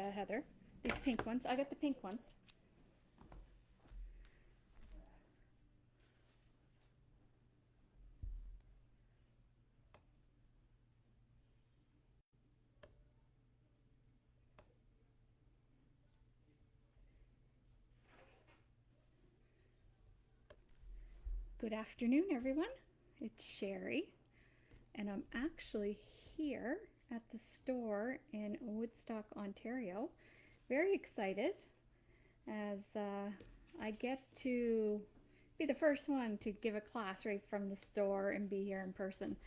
Heather. These pink ones. I got the pink ones. Good afternoon, everyone. It's Sherry, and I'm actually here at the store in Woodstock, Ontario. Very excited as I get to be the first one to give a class right from the store and be here in person.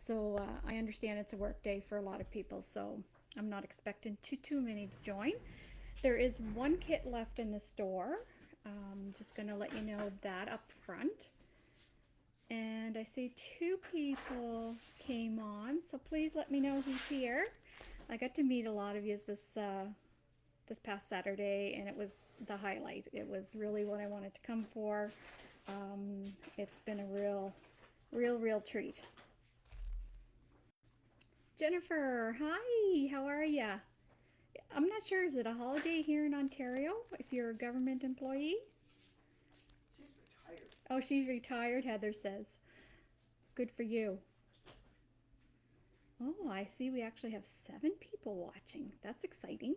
So I understand it's a work day for a lot of people, so I'm not expecting too many to join. There is one kit left in the store. Just going to let you know that up front. And I see 2 people came on, so please let me know who's here. I got to meet a lot of you this past Saturday, and it was the highlight. It was really what I wanted to come for. It's been a real treat. Jennifer, hi, how are ya? I'm not sure, is it a holiday here in Ontario if you're a government employee? She's retired. Oh, she's retired, Heather says. Good for you. Oh, I see we actually have 7 people watching. That's exciting.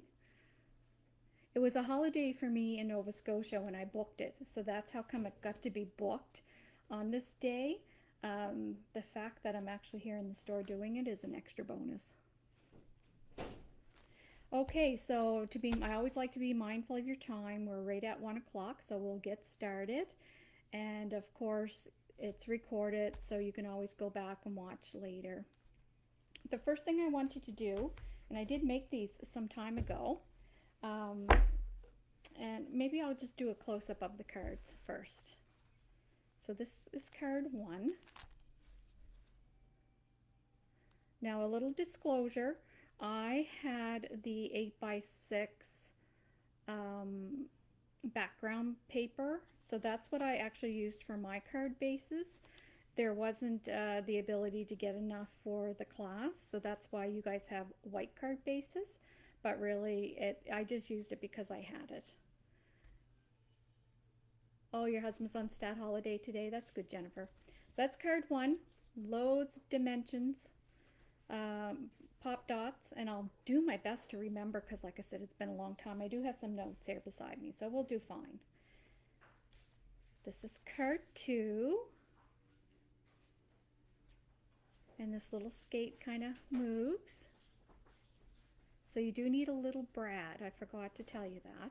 It was a holiday for me in Nova Scotia when I booked it, so that's how come it got to be booked on this day. The fact that I'm actually here in the store doing it is an extra bonus. Okay, so I always like to be mindful of your time. We're right at 1 o'clock, so we'll get started. And of course, it's recorded, so you can always go back and watch later. The first thing I wanted to do, and I did make these some time ago, and maybe I'll just do a close-up of the cards first. So this is card 1. Now a little disclosure, I had the 8x6 background paper, so that's what I actually used for my card bases. There wasn't the ability to get enough for the class, so that's why you guys have white card bases, but really I just used it because I had it. Oh, your husband's on stat holiday today. That's good, Jennifer. So that's card 1. Loads of dimensions, pop dots, and I'll do my best to remember because, like I said, it's been a long time. I do have some notes here beside me, so we'll do fine. This is card 2. And this little skate kind of moves. So you do need a little brad. I forgot to tell you that.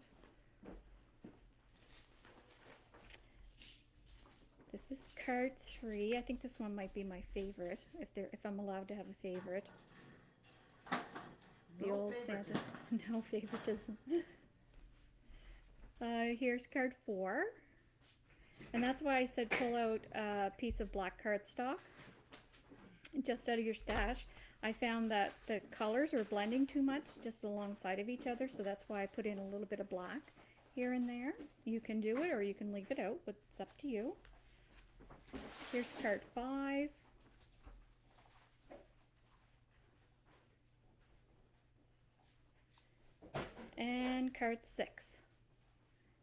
This is card 3. I think this one might be my favorite, if I'm allowed to have a favorite. The old Santa. No favoritism. Here's card 4. And that's why I said pull out a piece of black cardstock just out of your stash. I found that the colors were blending too much just alongside of each other, so that's why I put in a little bit of black here and there. You can do it or you can leave it out, but it's up to you. Here's card 5. And card 6.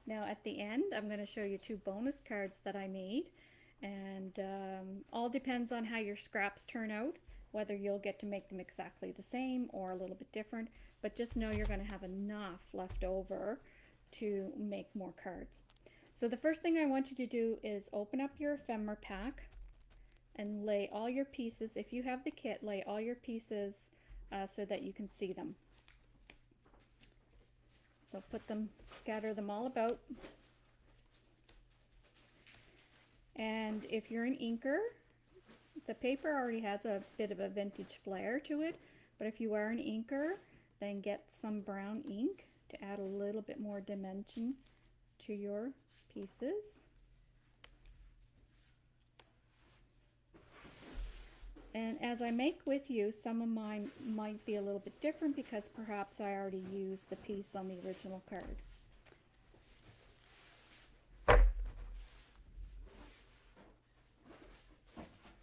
Now at the end, I'm going to show you 2 bonus cards that I made, and all depends on how your scraps turn out, whether you'll get to make them exactly the same or a little bit different, but just know you're going to have enough left over to make more cards. So the first thing I want you to do is open up your ephemera pack and lay all your pieces, if you have the kit, lay all your pieces so that you can see them. So scatter them all about. And if you're an inker, the paper already has a bit of a vintage flair to it, but if you are an inker, then get some brown ink to add a little bit more dimension to your pieces. And as I make with you, some of mine might be a little bit different because perhaps I already used the piece on the original card.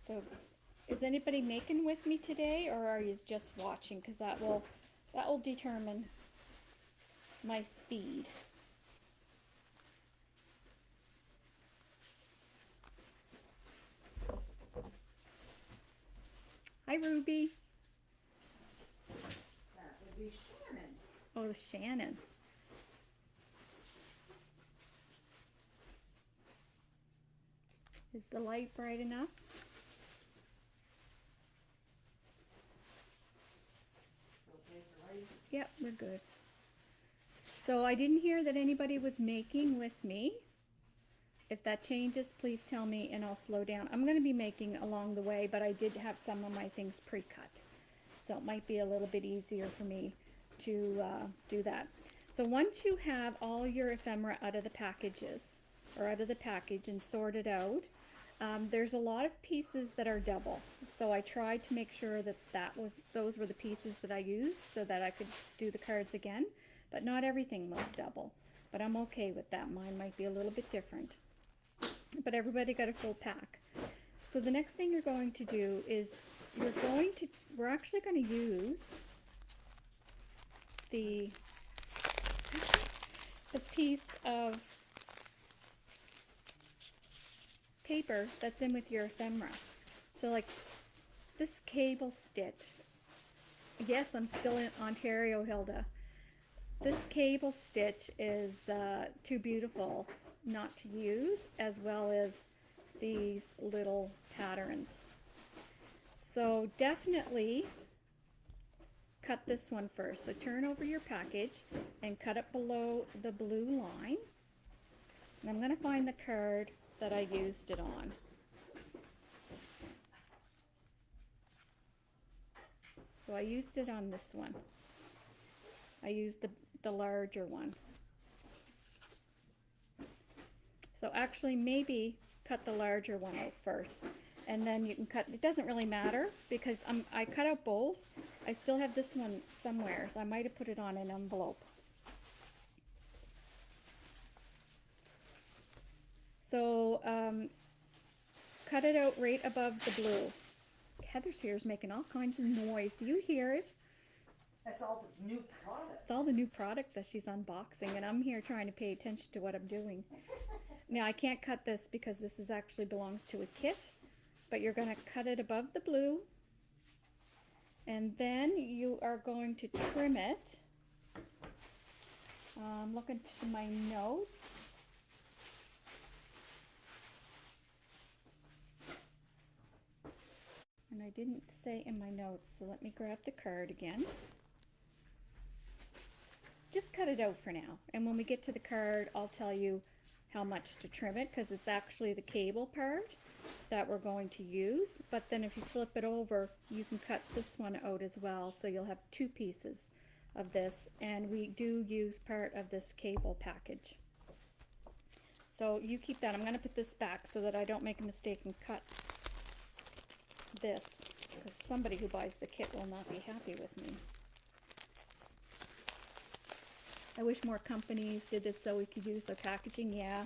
So is anybody making with me today, or are you just watching? Because that will determine my speed. Hi, Ruby. That would be Shannon. Oh, Shannon. Is the light bright enough? Okay for light? Yep, we're good. So I didn't hear that anybody was making with me. If that changes, please tell me and I'll slow down. I'm going to be making along the way, but I did have some of my things pre-cut. So it might be a little bit easier for me to do that. So once you have all your ephemera out of the packages, or out of the package and sorted out, there's a lot of pieces that are double. So I tried to make sure that those were the pieces that I used so that I could do the cards again. But not everything was double. But I'm okay with that. Mine might be a little bit different. But everybody got a full pack. So the next thing you're going to do is we're actually going to use the piece of paper that's in with your ephemera. So like this cable stitch. Yes, I'm still in Ontario, Hilda. This cable stitch is too beautiful not to use, as well as these little patterns. So definitely cut this one first. So turn over your package and cut it below the blue line. And I'm going to find the card that I used it on. So I used it on this one. I used the larger one. So actually maybe cut the larger one out first, and then you can cut, it doesn't really matter because I cut out both. I still have this one somewhere, so I might have put it on an envelope. So cut it out right above the blue. Heather's here is making all kinds of noise. Do you hear it? That's all the new product. It's all the new product that she's unboxing, and I'm here trying to pay attention to what I'm doing. Now I can't cut this because this is actually belongs to a kit, but you're going to cut it above the blue, and then you are going to trim it. I'm looking to my notes. And I didn't say in my notes, so let me grab the card again. Just cut it out for now, and when we get to the card, I'll tell you how much to trim it, because it's actually the cable part that we're going to use. But then if you flip it over, you can cut this one out as well, so you'll have two pieces of this, and we do use part of this cable package. So you keep that. I'm going to put this back so that I don't make a mistake and cut this, because somebody who buys the kit will not be happy with me. I wish more companies did this so we could use their packaging. Yeah,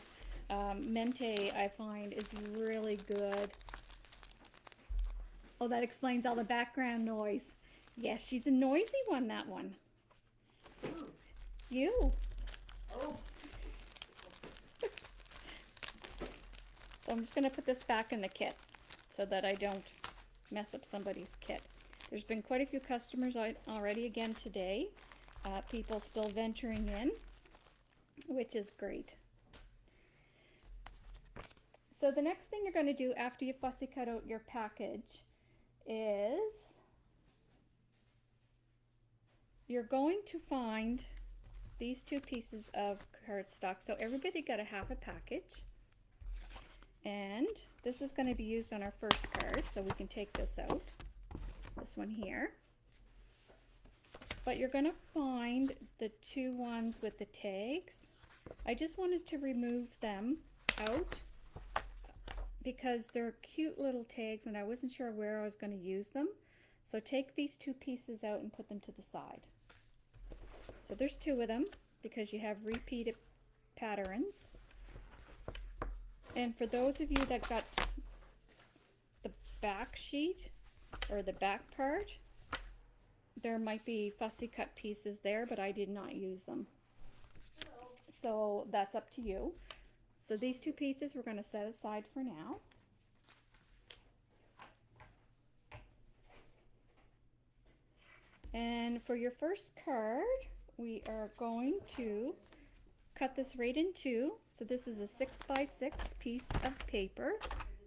Mintay I find is really good. Oh, that explains all the background noise. Yes, she's a noisy one, that one. Ooh. You. Oh. So I'm just going to put this back in the kit so that I don't mess up somebody's kit. There's been quite a few customers already again today. People still venturing in, which is great. So the next thing you're going to do after you fussy cut out your package is you're going to find these two pieces of cardstock. So everybody got a half a package, and this is going to be used on our first card, so we can take this out, this one here. But you're going to find the two ones with the tags. I just wanted to remove them out because they're cute little tags and I wasn't sure where I was going to use them. So take these two pieces out and put them to the side. So there's two of them because you have repeated patterns. And for those of you that got the back sheet or the back part, there might be fussy cut pieces there, but I did not use them. So that's up to you. So these two pieces we're going to set aside for now. And for your first card, we are going to cut this right in two. So this is a 6x6 piece of paper.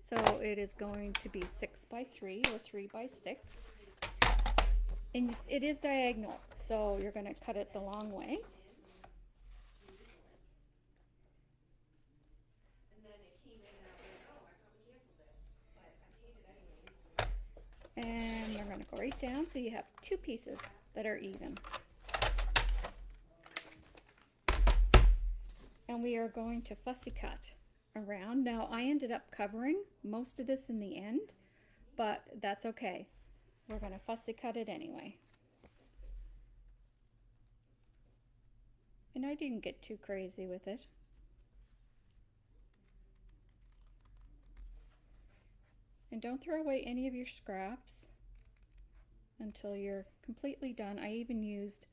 So it is going to be 6x3 or 3x6. And it is diagonal, so you're going to cut it the long way. And we're going to go right down so you have two pieces that are even. And we are going to fussy cut around. Now I ended up covering most of this in the end, but that's okay. We're going to fussy cut it anyway. And I didn't get too crazy with it. And don't throw away any of your scraps until you're completely done. I even used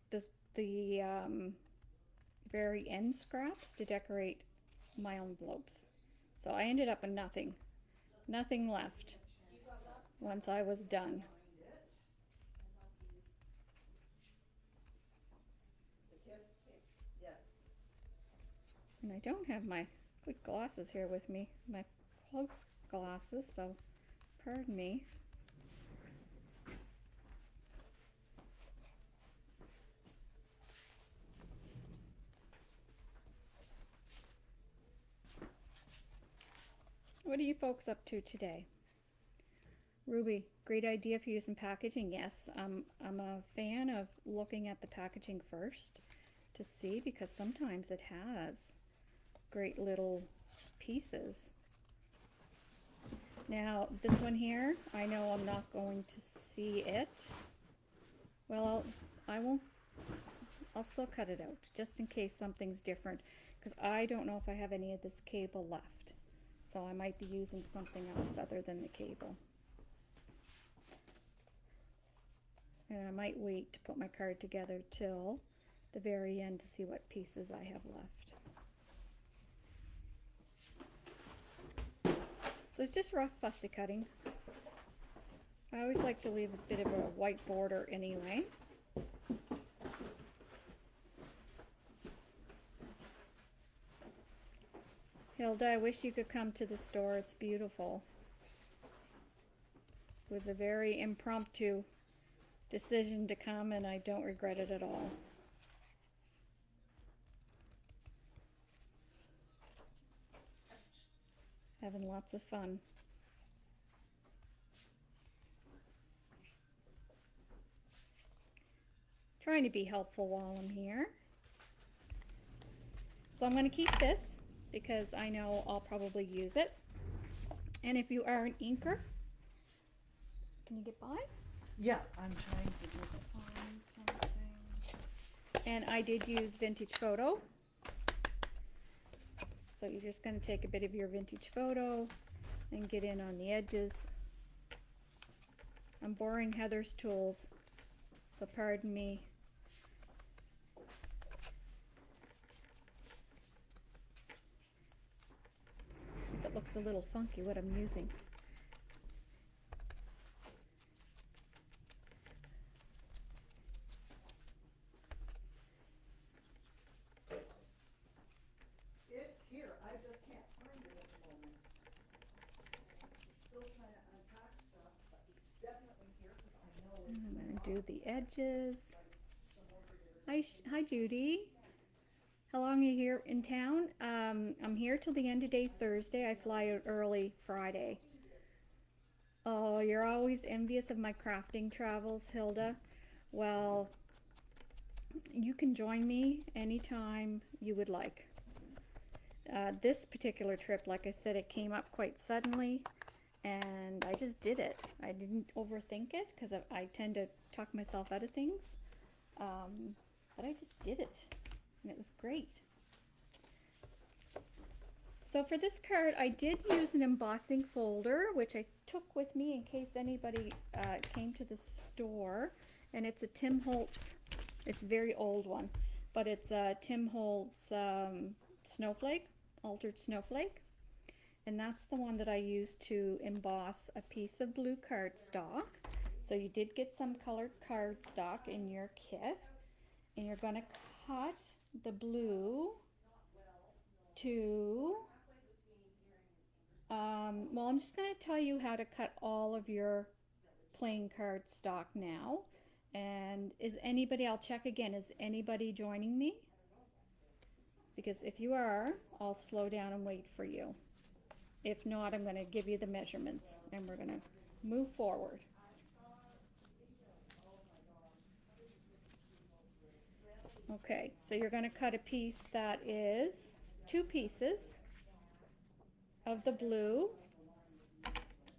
the very end scraps to decorate my envelopes. So I ended up with nothing left once I was done. And I don't have my good glasses here with me, my close glasses, so pardon me. What are you folks up to today? Ruby, great idea for using packaging. Yes, I'm a fan of looking at the packaging first to see, because sometimes it has great little pieces. Now this one here, I know I'm not going to see it. Well, I'll still cut it out just in case something's different, because I don't know if I have any of this cable left. So I might be using something else other than the cable. And I might wait to put my card together till the very end to see what pieces I have left. So it's just rough fussy cutting. I always like to leave a bit of a white border anyway. Hilda, I wish you could come to the store. It's beautiful. It was a very impromptu decision to come, and I don't regret it at all. Having lots of fun. Trying to be helpful while I'm here. So I'm going to keep this because I know I'll probably use it. And if you are an inker, can you get by? Yeah, I'm trying to find something. And I did use vintage photo. So you're just going to take a bit of your vintage photo and get in on the edges. I'm borrowing Heather's tools, so pardon me. If it looks a little funky what I'm using. It's here. I just can't find it at the moment. We're still trying to unpack stuff, but it's definitely here because I know it's. I'm going to do the edges. Hi Judy. How long are you here in town? I'm here till the end of day Thursday. I fly out early Friday. Oh, you're always envious of my crafting travels, Hilda. Well, you can join me anytime you would like. This particular trip, like I said, it came up quite suddenly, and I just did it. I didn't overthink it because I tend to talk myself out of things, but I just did it, and it was great. So for this card, I did use an embossing folder, which I took with me in case anybody came to the store, and it's a Tim Holtz. It's a very old one, but it's a Tim Holtz snowflake, altered snowflake. And that's the one that I used to emboss a piece of blue cardstock. So you did get some colored cardstock in your kit. And you're going to cut the blue to, well, I'm just going to tell you how to cut all of your plain cardstock now. And is anybody, I'll check again, is anybody joining me? Because if you are, I'll slow down and wait for you. If not, I'm going to give you the measurements and we're going to move forward. Okay, so you're going to cut a piece that is 2 pieces of the blue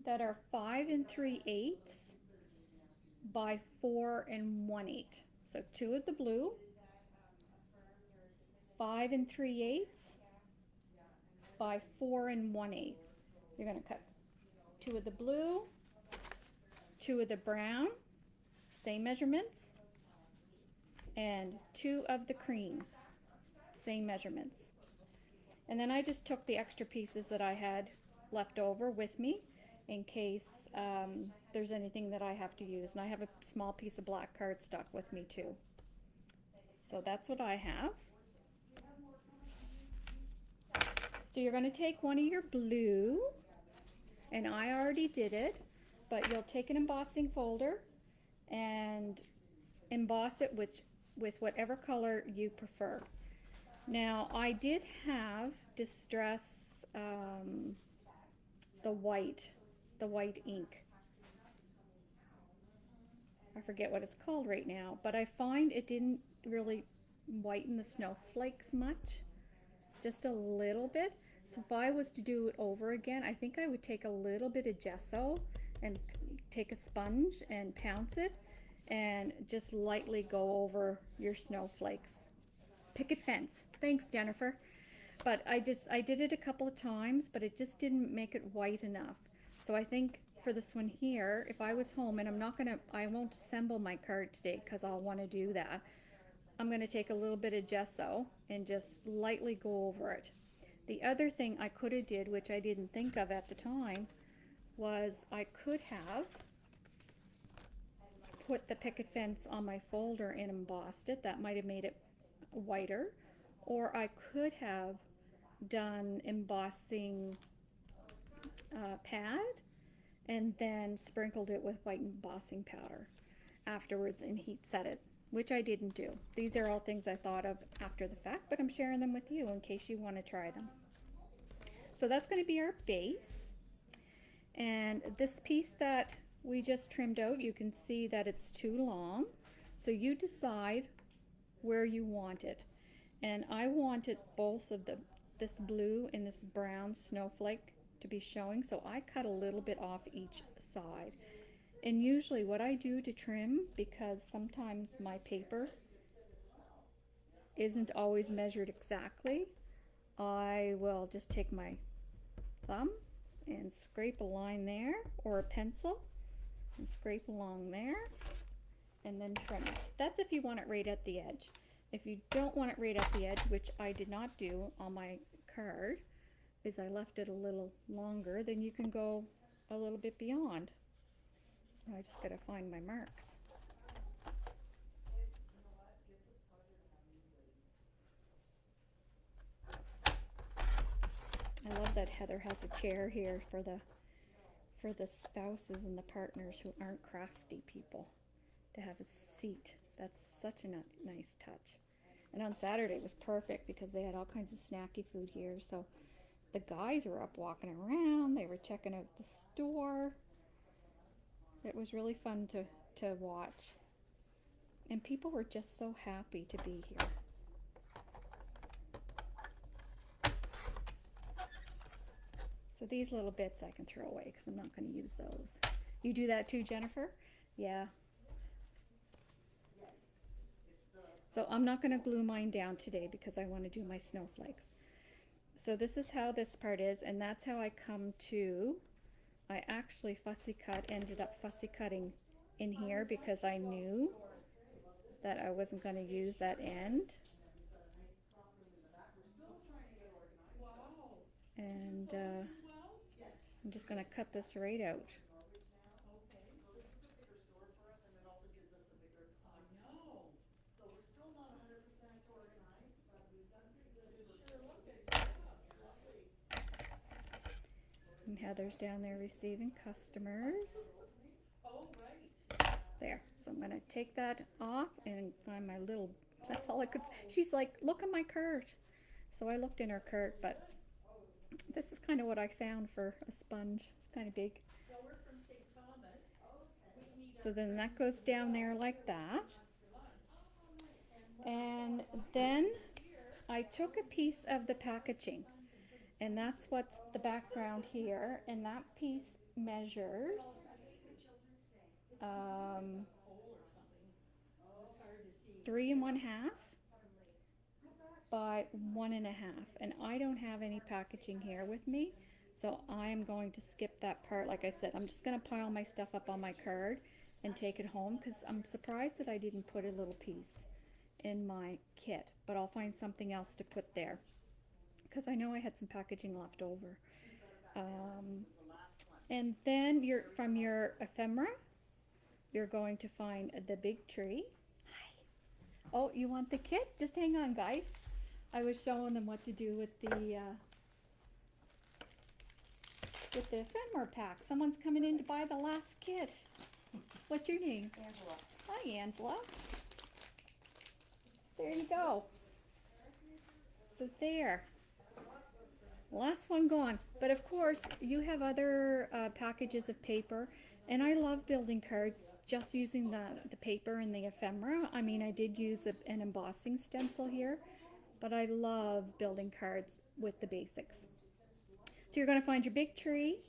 that are 5 3/8 by 4 1/8. So 2 of the blue, 5 3/8 by 4 1/8. You're going to cut 2 of the blue, 2 of the brown, same measurements, and 2 of the cream, same measurements. And then I just took the extra pieces that I had left over with me in case there's anything that I have to use. And I have a small piece of black cardstock with me too. So that's what I have. So you're going to take one of your blue, and I already did it, but you'll take an embossing folder and emboss it with whatever color you prefer. Now I did have Distress the white ink. I forget what it's called right now, but I find it didn't really whiten the snowflakes much, just a little bit. So if I was to do it over again, I think I would take a little bit of gesso and take a sponge and pounce it and just lightly go over your snowflakes. Picket fence. Thanks, Jennifer. But I did it a couple of times, but it just didn't make it white enough. So I think for this one here, if I was home, and I won't assemble my card today because I'll want to do that. I'm going to take a little bit of gesso and just lightly go over it. The other thing I could have did, which I didn't think of at the time, was I could have put the picket fence on my folder and embossed it. That might have made it whiter. Or I could have done embossing pad and then sprinkled it with white embossing powder afterwards and heat set it, which I didn't do. These are all things I thought of after the fact, but I'm sharing them with you in case you want to try them. So that's going to be our base. And this piece that we just trimmed out, you can see that it's too long. So you decide where you want it. And I wanted both of this blue and this brown snowflake to be showing, so I cut a little bit off each side. And usually what I do to trim, because sometimes my paper isn't always measured exactly, I will just take my thumb and scrape a line there, or a pencil, and scrape along there, and then trim it. That's if you want it right at the edge. If you don't want it right at the edge, which I did not do on my card, is I left it a little longer, then you can go a little bit beyond. I just gotta find my marks. I love that Heather has a chair here for the spouses and the partners who aren't crafty people to have a seat. That's such a nice touch. And on Saturday it was perfect because they had all kinds of snacky food here. So the guys were up walking around. They were checking out the store. It was really fun to watch. And people were just so happy to be here. So these little bits I can throw away because I'm not going to use those. You do that too, Jennifer? Yeah. So I'm not going to glue mine down today because I want to do my snowflakes. So this is how this part is, and that's how I come to, I actually ended up fussy cutting in here because I knew that I wasn't going to use that end. And Well, yes. I'm just gonna cut this right out. Okay. This is a bigger store for us and it also gives us a bigger closet. I know. So we're still not 100% organized, but we've done pretty good. It sure looked good. It's lovely. And Heather's down there receiving customers. Oh, right. There. So I'm gonna take that off and find my little, that's all I could, she's like, look at my cart. So I looked in her cart, but this is kind of what I found for a sponge. It's kind of big. Well, we're from St. Thomas. We meet So then that goes down there like that. for lunch. And then I took a piece of the packaging, and that's what's the background here, and that piece measures Hole or something. It's hard to see. 3 1/2 by 1 1/2, and I don't have any packaging here with me, so I'm going to skip that part. Like I said, I'm just going to pile my stuff up on my card and take it home, because I'm surprised that I didn't put a little piece in my kit, but I'll find something else to put there, because I know I had some packaging left over. And then from your ephemera, you're going to find the big tree. Hi. Oh, you want the kit? Just hang on, guys. I was showing them what to do with the ephemera pack. Someone's coming in to buy the last kit. What's your name? Angela. Hi, Angela. There you go. So there. Last one gone. But of course, you have other packages of paper. And I love building cards just using the paper and the ephemera. I mean, I did use an embossing stencil here, but I love building cards with the basics. So you're going to find your big tree.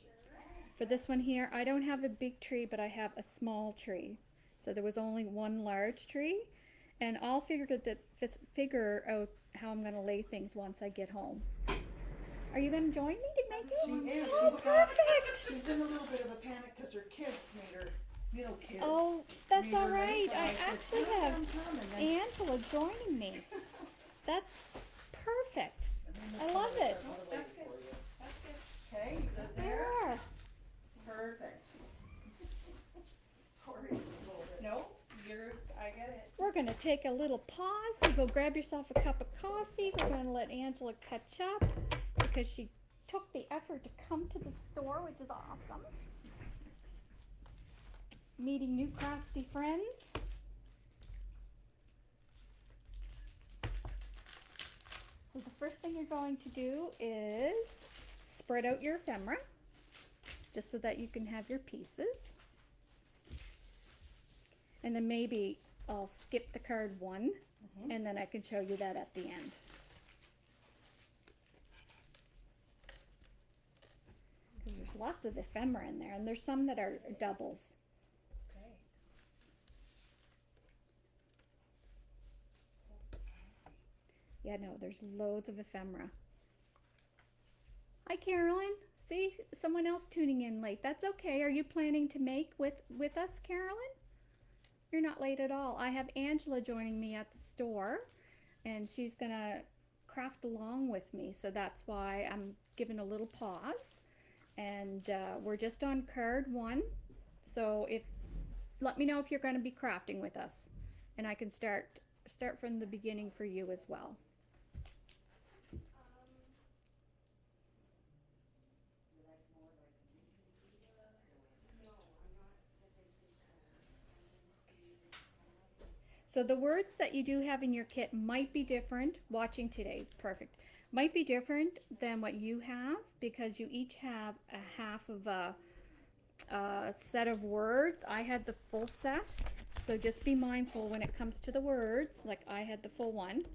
For this one here, I don't have a big tree, but I have a small tree. So there was only one large tree, and I'll figure out how I'm going to lay things once I get home. Are you going to join me to make it? She is. Oh, perfect. She's in a little bit of a panic because her kids made her, kids. Oh, that's all made her right. late, but I said, actually "Come, have come," and then- Angela joining me. That's perfect. and then I the love colors it. are all the way for you. Okay, you good there? There. Perfect. Sorry, it's a little bit. No, I get it. We're going to take a little pause. You go grab yourself a cup of coffee. We're going to let Angela catch up because she took the effort to come to the store, which is awesome. Meeting new crafty friends. So the first thing you're going to do is spread out your ephemera, just so that you can have your pieces. And then maybe I'll skip the card one, and then I can show you that at the end. Because there's lots of ephemera in there, and there's some that are doubles. Okay. Yeah, no, there's loads of ephemera. Hi, Carolyn. See, someone else tuning in late. That's okay. Are you planning to make with us, Carolyn? You're not late at all. I have Angela joining me at the store, and she's gonna craft along with me. So that's why I'm giving a little pause. And we're just on card one. So let me know if you're going to be crafting with us, and I can start from the beginning for you as well. So the words that you do have in your kit might be different, watching today, perfect, might be different than what you have, because you each have a half of a set of words. I had the full set, so just be mindful when it comes to the words, like I had the full one.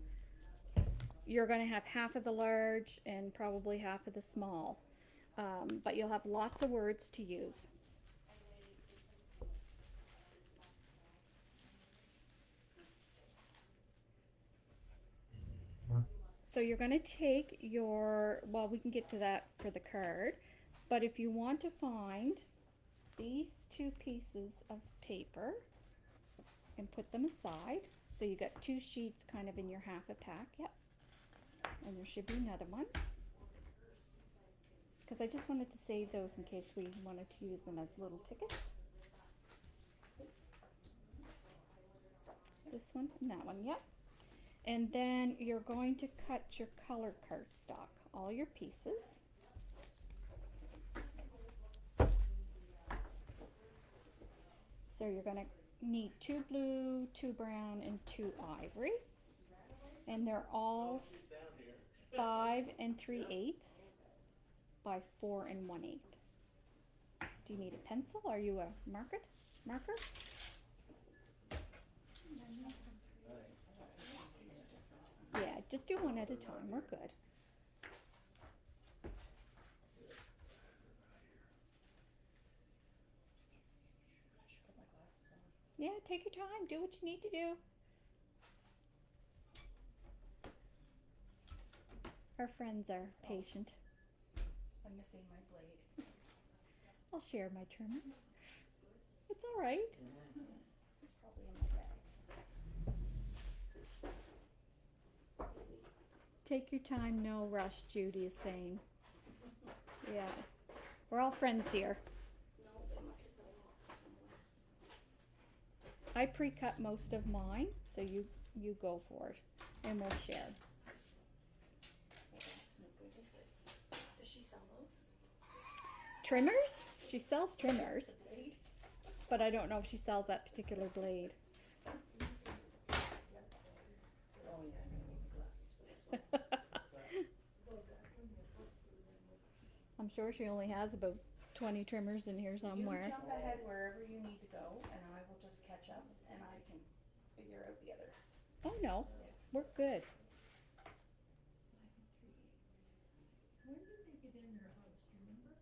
You're going to have half of the large and probably half of the small, but you'll have lots of words to use. So you're going to take your, well, we can get to that for the card, but if you want to find these two pieces of paper and put them aside, so you got two sheets kind of in your half a pack, yep, and there should be another one. because I just wanted to save those in case we wanted to use them as little tickets. This one and that one, yep. And then you're going to cut your color cardstock, all your pieces. So you're gonna need 2 blue, 2 brown, and 2 ivory. And they're all 5 3/8 by 4 1/8. Do you need a pencil? Are you a marker? Yeah, just do one at a time. We're good. I should put my glasses on. Yeah, take your time. Do what you need to do. Our friends are patient. I'm missing my blade. I'll share my trimmer. It's all right. It's probably in my bag. Take your time, no rush, Judy is saying. Yeah, we're all friends here. No, they must have put them off somewhere. I pre-cut most of mine, so you go for it, and we'll share. Well, that's no good, is it? Does she sell those? Trimmers? She sells trimmers, The blade? but I don't know if she sells that particular blade. Oh, yeah, I need glasses for this one. I'm sure she only has about 20 trimmers in here somewhere. You jump ahead wherever you need to go, and I will just catch up, and I can figure out the other. Oh no, we're good. When did they get in your house, do you remember?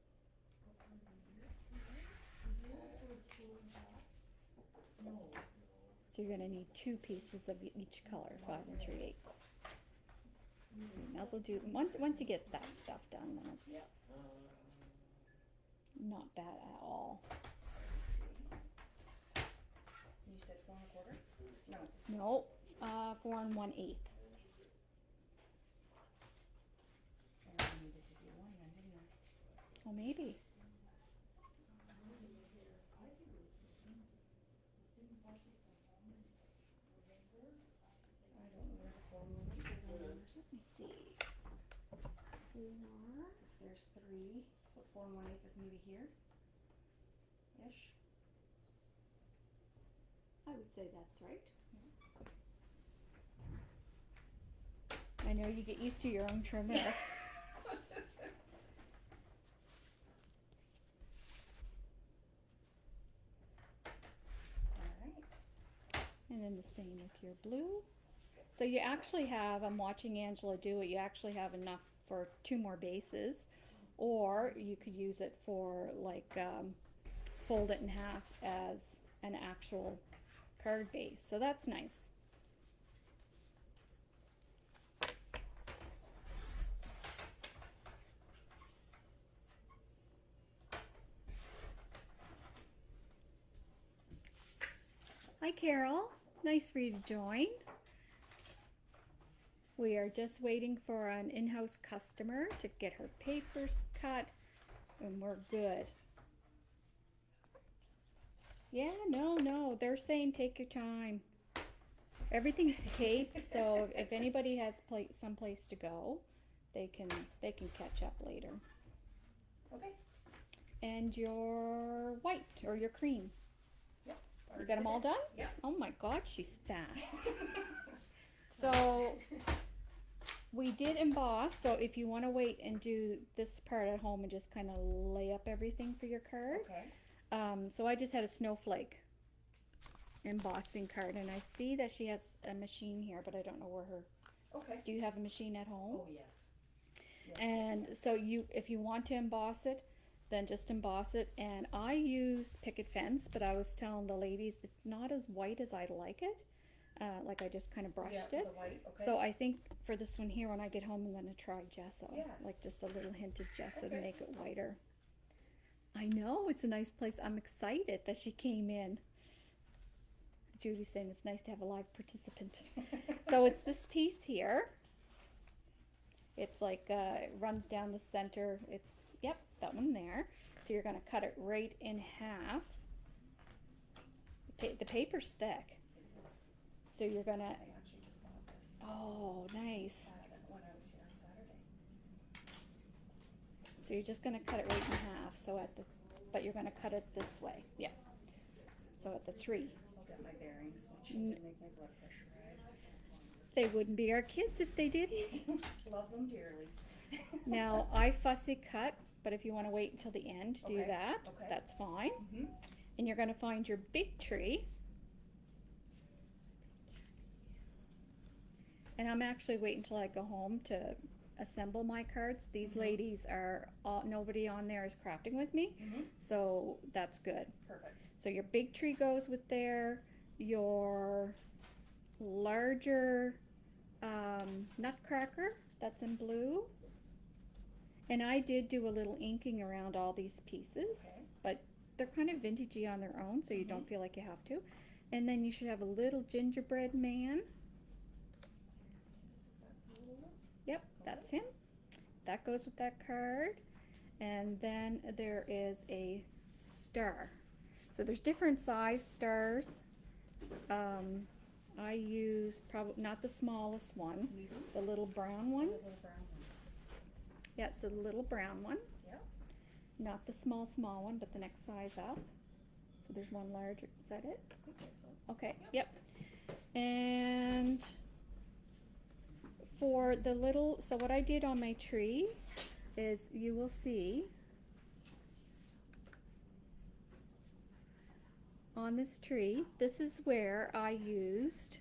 What time of year? No. So you're gonna need 2 pieces of each color, 5 3/8. So you might as well do, once you get that stuff done, then it's Yep. not bad at all. You said 4 1/4? No. No, 4 1/8. I only needed to do one then, didn't I? Oh, maybe. I don't know where the 4 1/8 is on yours. Let me see. 4. Cause there's 3, so 4 1/8 is maybe here. Ish. I would say that's right. I know you get used to your own trimmer. Alright. And then the same with your blue. So you actually have, I'm watching Angela do it, you actually have enough for 2 more bases. Or you could use it for like, fold it in half as an actual card base. So that's nice. Hi Carol, nice for you to join. We are just waiting for an in-house customer to get her papers cut, and we're good. Yeah, no, they're saying take your time. Everything's taped, so if anybody has someplace to go, they can catch up later. Okay. And your white or your cream. Yep. You got them all done? Yep. Oh my God, she's fast. So we did emboss, so if you want to wait and do this part at home and just kind of lay up everything for your card. Okay. So I just had a snowflake embossing card, and I see that she has a machine here, but I don't know where her. Okay. Do you have a machine at home? Oh, yes. Yes, And yes. so if you want to emboss it, then just emboss it. And I use picket fence, but I was telling the ladies it's not as white as I like it. Like I just kind of brushed Yeah, it. the white, okay. So I think for this one here, when I get home, I'm gonna try gesso. Yes. Like just a little hint of gesso to Okay. make it whiter. I know, it's a nice place. I'm excited that she came in. Judy's saying it's nice to have a live participant. So it's this piece here. It's like, it runs down the center. It's, yep, that one there. So you're gonna cut it right in half. The paper's thick, It is. so you're gonna, I actually just bought this. oh, nice. When I was here on Saturday. So you're just gonna cut it right in half, so at the, but you're gonna cut it this way, yeah. So at the 3. I'll get my bearings, which N- will make my blood pressure rise. They wouldn't be our kids if they didn't. Love them dearly. Now, I fussy cut, but if you wanna wait until the end to do Okay, that, okay. that's fine. Mm-hmm. And you're gonna find your big tree. And I'm actually waiting until I go home to assemble my cards. These Mhm. ladies are all, nobody on there is crafting with me, Mm-hmm. so that's good. Perfect. So your big tree goes with there, your larger nutcracker, that's in blue. And I did do a little inking around all these pieces, Okay. but they're kind of vintagey on their own, so you Mhm. don't feel like you have to. And then you should have a little gingerbread man. This is that blue one? Yep, that's him. That goes with that card. And then there is a star. So there's different size stars. I used probably not the smallest one, Mhm. the little brown The ones. little brown ones. Yeah, it's the little brown one. Yep. Not the small one, but the next size up. So there's one larger. Is that it? Okay, so. Okay, yep. And for the little, so what I did on my tree is you will see on this tree, this is where I used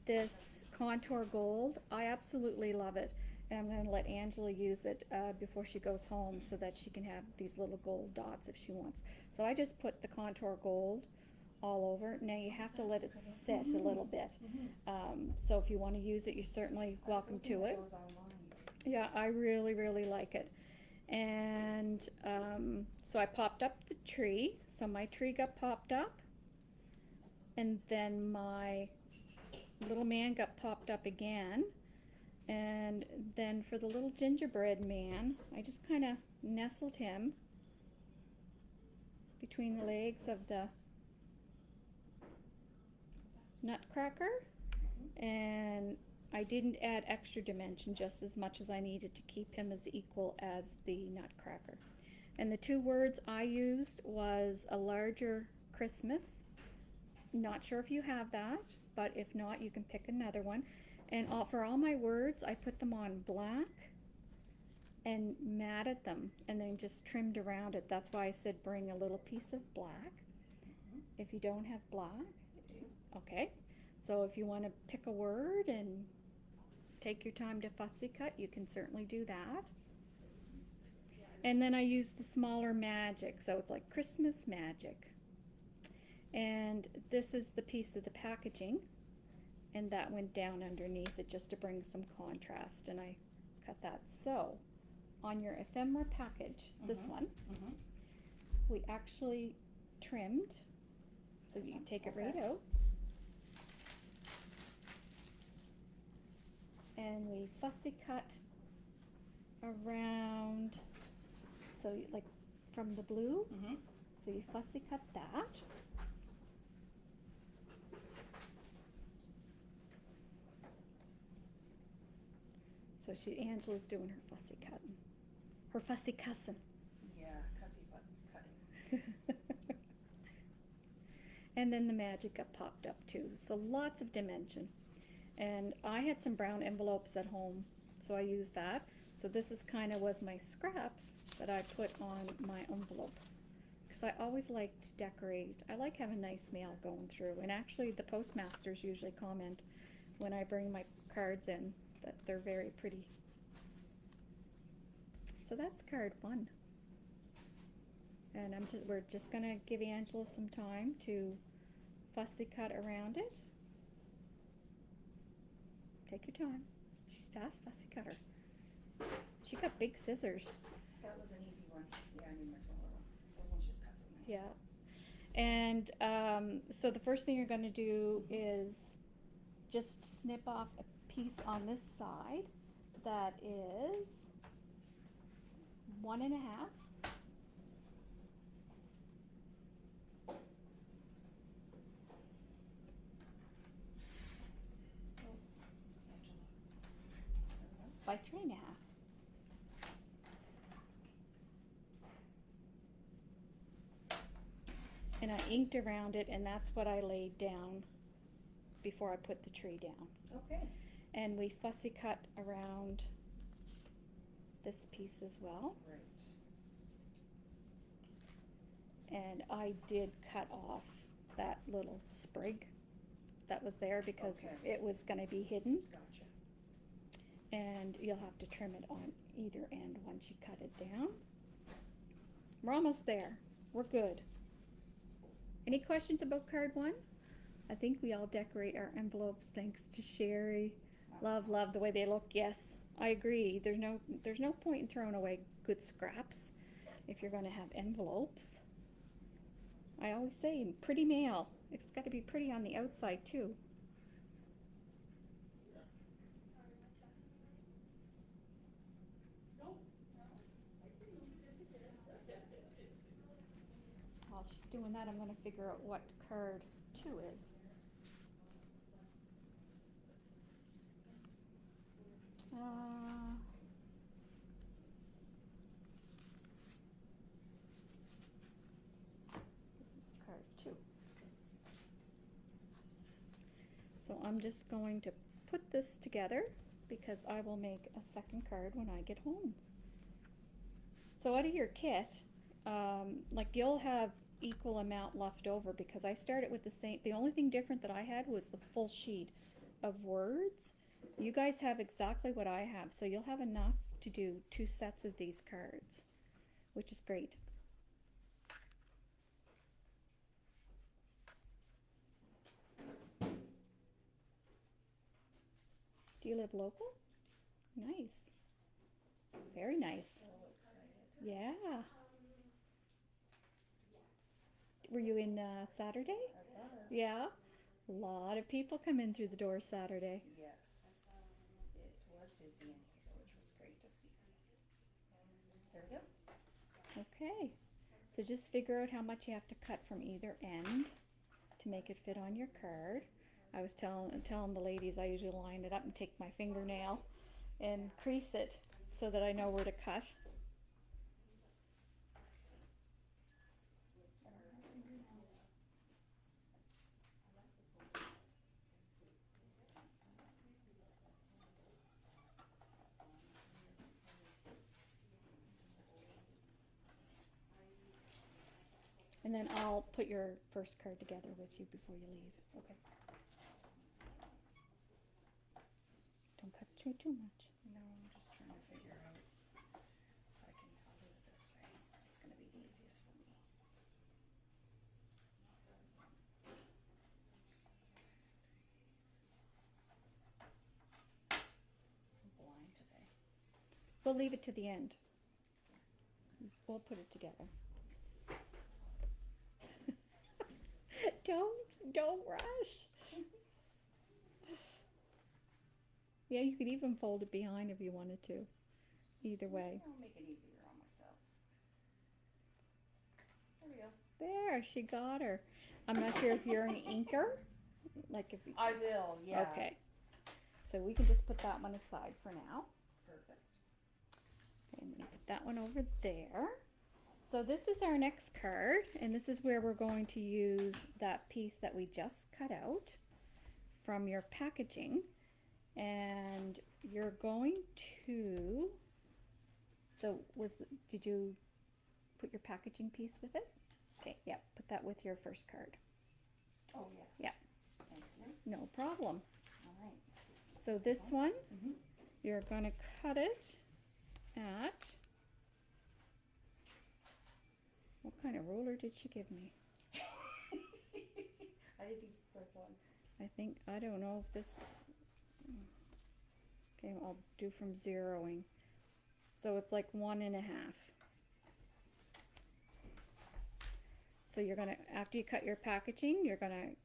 this contour gold. I absolutely love it. And I'm gonna let Angela use it before she goes home so that she can have these little gold dots if she wants. So I just put the contour gold all over. Now you have to let it sit a little bit. So if you wanna use it, you're certainly welcome to it. Those online. Yeah, I really, really like it. And so I popped up the tree. So my tree got popped up. And then my little man got popped up again. And then for the little gingerbread man, I just kind of nestled him between the legs of the nutcracker. And I didn't add extra dimension, just as much as I needed to keep him as equal as the nutcracker. And the 2 words I used was a larger Christmas. Not sure if you have that, but if not, you can pick another one. And for all my words, I put them on black and matted them and then just trimmed around it. That's why I said bring a little piece of black. If you don't have black, okay. So if you want to pick a word and take your time to fussy cut, you can certainly do that. And then I use the smaller magic, so it's like Christmas magic. And this is the piece of the packaging, and that went down underneath it just to bring some contrast, and I cut that. So on your ephemera package, this one, Mm-hmm. we actually trimmed, so you can take it right out. And we fussy cut around, so like from the blue, Mm-hmm. so you fussy cut that. So Angela's doing her fussy cutting, her fussy cussing. Yeah, cussy cutting. And then the magic got popped up too, so lots of dimension. And I had some brown envelopes at home, so I used that. So this is kind of was my scraps that I put on my envelope, because I always like to decorate. I like having nice mail going through, and actually the postmasters usually comment when I bring my cards in that they're very pretty. So that's card 1. And we're just gonna give Angela some time to fussy cut around it. Take your time. She's fast fussy cutter. She got big scissors. That was an easy one. Yeah, I need my smaller ones. Those ones just cut so nice. Yeah. And so the first thing you're gonna do is just snip off a piece on this side that is 1.5. Angela. By 3.5. And I inked around it, and that's what I laid down before I put the tree down. Okay. And we fussy cut around this piece as well. Right. And I did cut off that little sprig that was there because Okay. it was gonna be hidden. Gotcha. And you'll have to trim it on either end once you cut it down. We're almost there. We're good. Any questions about card 1? I think we all decorate our envelopes thanks to Sherry. Love the way they look. Yes, I agree. There's no point in throwing away good scraps if you're going to have envelopes. I always say pretty mail. It's got to be pretty on the outside too. While she's doing that, I'm going to figure out what card 2 is. This is card 2. So I'm just going to put this together because I will make a second card when I get home. So out of your kit, like you'll have equal amount left over because I started with the same. The only thing different that I had was the full sheet of words. You guys have exactly what I have, so you'll have enough to do 2 sets of these cards, which is great. Do you live local? Nice. Very nice. So excited. Yeah. Were you in Saturday? I was. Yeah. A lot of people come in through the door Saturday. Yes. It was busy in here, which was great to see. There we go. Okay. So just figure out how much you have to cut from either end to make it fit on your card. I was telling the ladies I usually line it up and take my fingernail and crease it so that I know where to cut. And then I'll put your first card together with you before you leave. Okay. Don't cut too much. No, I'm just trying to figure out if I'll do it this way. It's gonna be the easiest for me. I'm blind today. We'll leave it to the end. We'll put it together. Don't rush. Yeah, you could even fold it behind if you wanted to. Either way. I'll make it easier on myself. There we go. There, she got her. I'm not sure if you're an inker. Like if you, I will, yeah. okay. So we can just put that one aside for now. Perfect. Okay, I'm gonna put that one over there. So this is our next card, and this is where we're going to use that piece that we just cut out from your packaging. And you're going to, did you put your packaging piece with it? Okay, yeah, put that with your first card. Oh, yes. Yeah. Thank you. No problem. All right. So this one, Mm-hmm. you're gonna cut it at, what kind of ruler did she give me? I didn't flip one. I don't know if this, okay, I'll do from zeroing. So it's like 1.5. So you're gonna, after you cut your packaging, you're gonna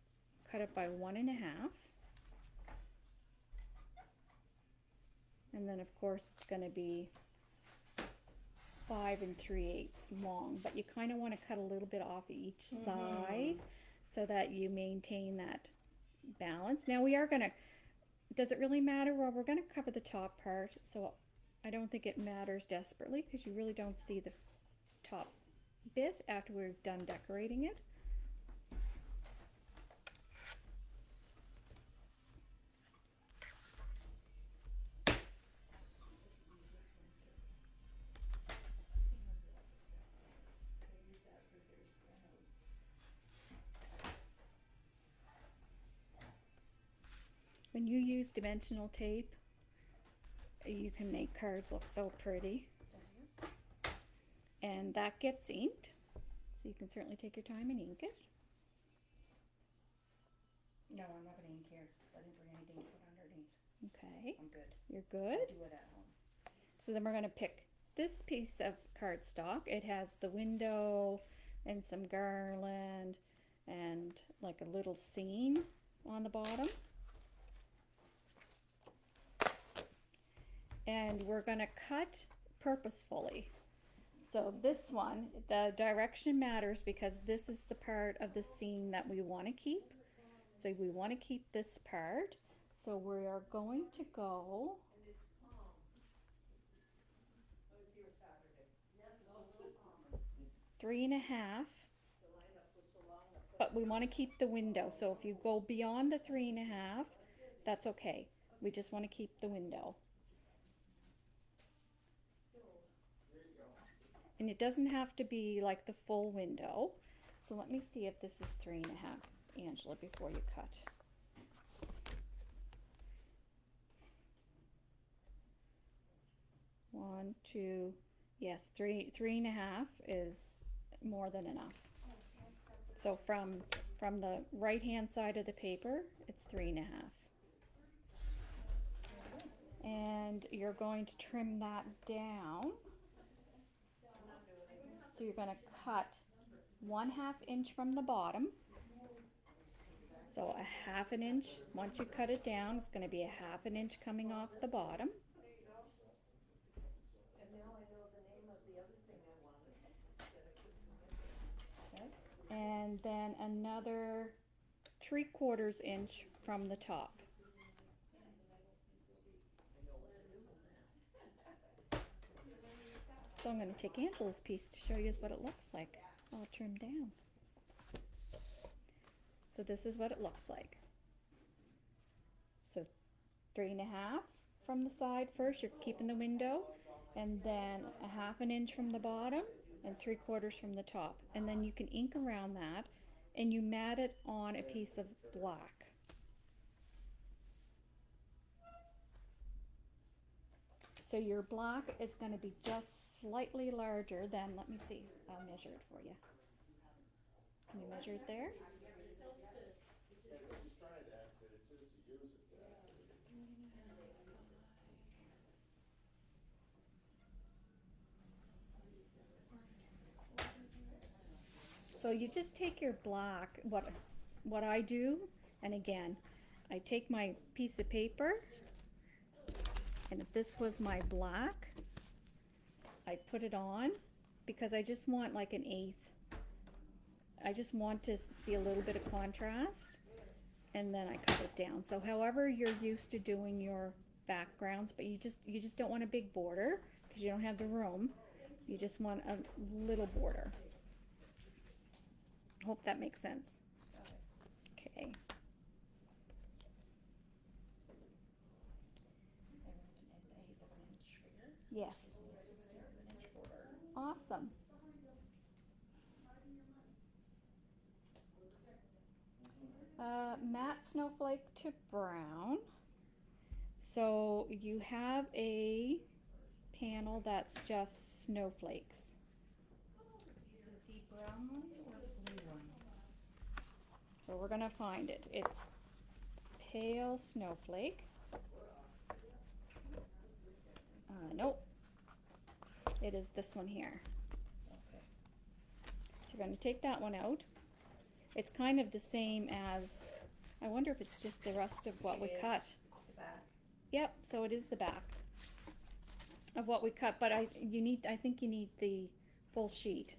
cut it by 1.5. And then of course it's going to be 5 3/8 long, but you kind of want to cut a little bit off each side so that you maintain that balance. Now we are going to, does it really matter? Well, we're going to cover the top part, so I don't think it matters desperately because you really don't see the top bit after we've done decorating it. When you use dimensional tape, you can make cards look so pretty. And that gets inked, so you can certainly take your time and ink it. No, I'm not gonna ink here, because I didn't bring anything to put underneath. Okay, I'm good. you're I'll good. do it at home. So then we're going to pick this piece of cardstock. It has the window and some garland and like a little scene on the bottom. And we're going to cut purposefully. So this one, the direction matters because this is the part of the scene that we want to keep. So we want to keep this part. So we are going to go 3.5, but we want to keep the window. So if you go beyond the 3.5, that's okay. We just want to keep the window. And it doesn't have to be like the full window. So let me see if this is 3.5, Angela, before you cut. One, two, yes, 3.5 is more than enough. So from the right hand side of the paper, it's 3.5. And you're going to trim that down. So you're going to cut 1/2 inch from the bottom. So 1/2 inch. Once you cut it down, it's going to be 1/2 inch coming off the bottom. And now I know the name of the other thing I wanted that I couldn't remember. Okay. And then another 3/4 inch from the top. So I'm going to take Angela's piece to show you what it looks like all trimmed down. So this is what it looks like. So 3.5 from the side first, you're keeping the window, and then 1/2 inch from the bottom and 3/4 from the top. And then you can ink around that and you mat it on a piece of black. So your black is going to be just slightly larger than, let me see, I'll measure it for you. Can you measure it there? So you just take your black, what I do, and again, I take my piece of paper, and if this was my black, I put it on because I just want like 1/8. I just want to see a little bit of contrast, and then I cut it down. So however you're used to doing your backgrounds, but you just don't want a big border because you don't have the room. You just want a little border. Hope that makes sense. Okay. Yes. Awesome. Matte snowflake to brown. So you have a panel that's just snowflakes. Is it the brown ones or the blue ones? So we're gonna find it. It's pale snowflake. Nope. It is this one here. Okay. So you're gonna take that one out. It's kind of the same as, I wonder if it's just the rest of what we cut. It's the back. Yep, so it is the back. of what we cut, but I think you need the full sheet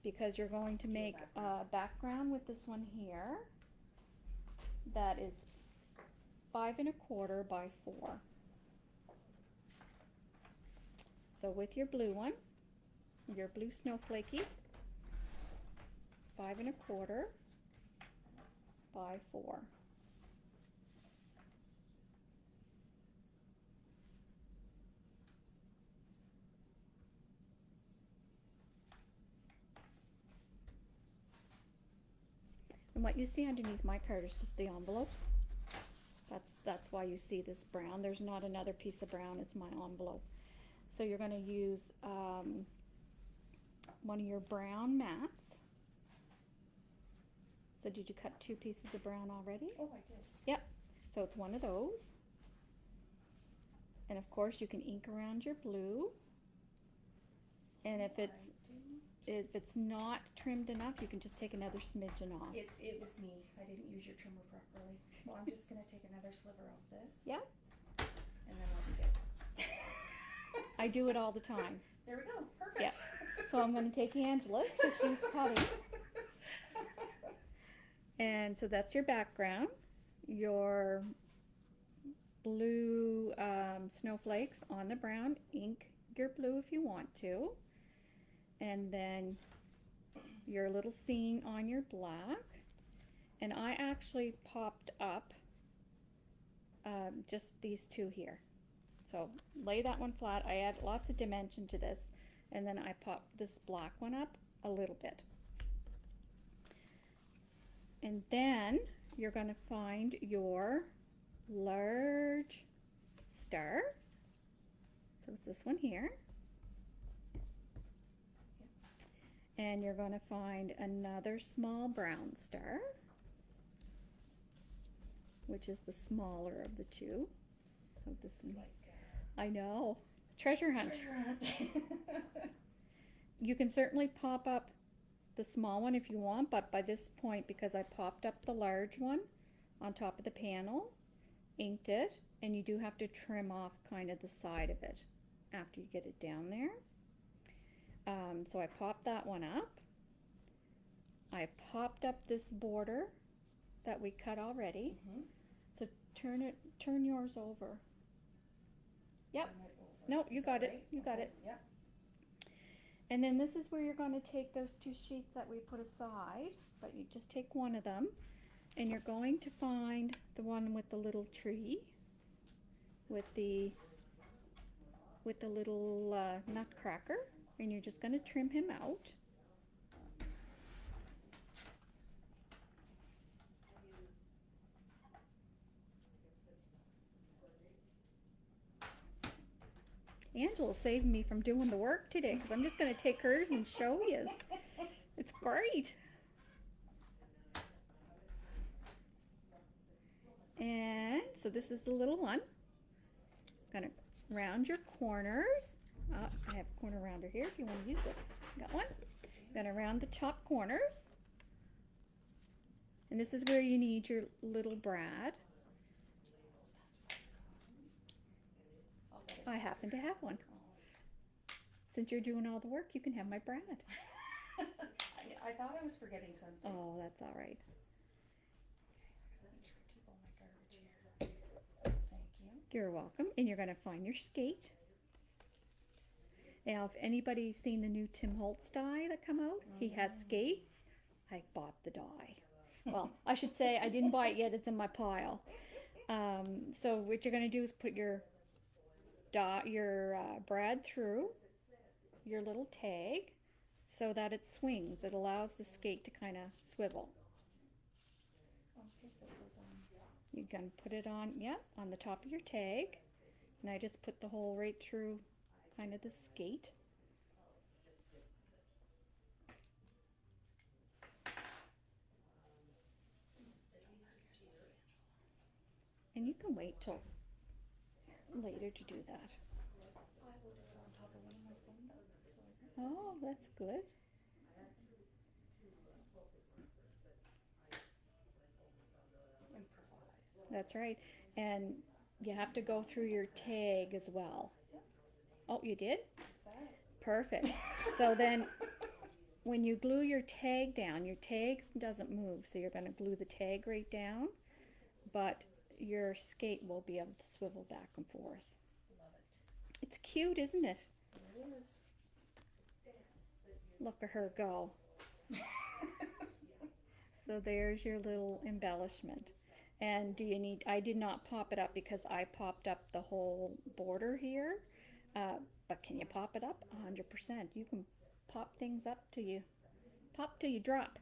because you're going to make a background with this one here that is 5 1/4 by 4. So with your blue one, your blue snowflakey, 5 1/4 by 4. And what you see underneath my card is just the envelope. That's why you see this brown. There's not another piece of brown, it's my envelope. So you're going to use one of your brown mats. So did you cut 2 pieces of brown already? Oh, I did. Yep. So it's one of those. And of course you can ink around your blue. And if it's not trimmed enough, you can just take another smidgen off. It was me. I didn't use your trimmer properly. So I'm just gonna take another sliver off this. Yep. And then I'll be good. I do it all the time. There we go. Perfect. Yep. So I'm going to take Angela's because she's cutting. And so that's your background. Your blue snowflakes on the brown. Ink your blue if you want to. And then your little scene on your black. And I actually popped up just these 2 here. So lay that one flat. I add lots of dimension to this. And then I pop this black one up a little bit. And then you're going to find your large star. So it's this one here. And you're going to find another small brown star, which is the smaller of the 2. So this one, I know, treasure hunt. You can certainly pop up the small one if you want, but by this point, because I popped up the large one on top of the panel, inked it, and you do have to trim off kind of the side of it after you get it down there. So I popped that one up. I popped up this border that we cut already. Mm-hmm. So turn yours over. Yep. Turn it over. No, you Is got that it. right? You got Okay. it. Yep. And then this is where you're going to take those 2 sheets that we put aside, but you just take one of them, and you're going to find the one with the little tree, with the little nutcracker, and you're just going to trim him out. Angela saved me from doing the work today because I'm just going to take hers and show you. It's great. And so this is the little one. Going to round your corners. I have a corner rounder here if you want to use it. Got one. Going to round the top corners. And this is where you need your little brad. I happen to have one. Since you're doing all the work, you can have my brad. I thought I was forgetting something. Oh, that's all right. Make sure I keep all my garbage here. Thank you. You're welcome. And you're going to find your skate. Now, if anybody's seen the new Tim Holtz die that come out, he has skates. I bought the die. Well, I should say I didn't buy it yet. It's in my pile. So what you're going to do is put your brad through your little tag so that it swings. It allows the skate to kind of swivel. Okay, so it goes on. You can put it on, on the top of your tag. And I just put the hole right through kind of the skate. And you can wait till later to do that. I will do it on top of one of my phone books. So Oh, that's good. improvise. That's right. And you have to go through your tag as well. Oh, you did? That. Perfect. So then when you glue your tag down, your tag doesn't move, so you're going to glue the tag right down, but your skate will be able to swivel back and forth. Love it. It's cute, isn't it? It is. Look at her go. So there's your little embellishment. And do you need, I did not pop it up because I popped up the whole border here. But can you pop it up? 100%. You can pop things up till you pop till you drop.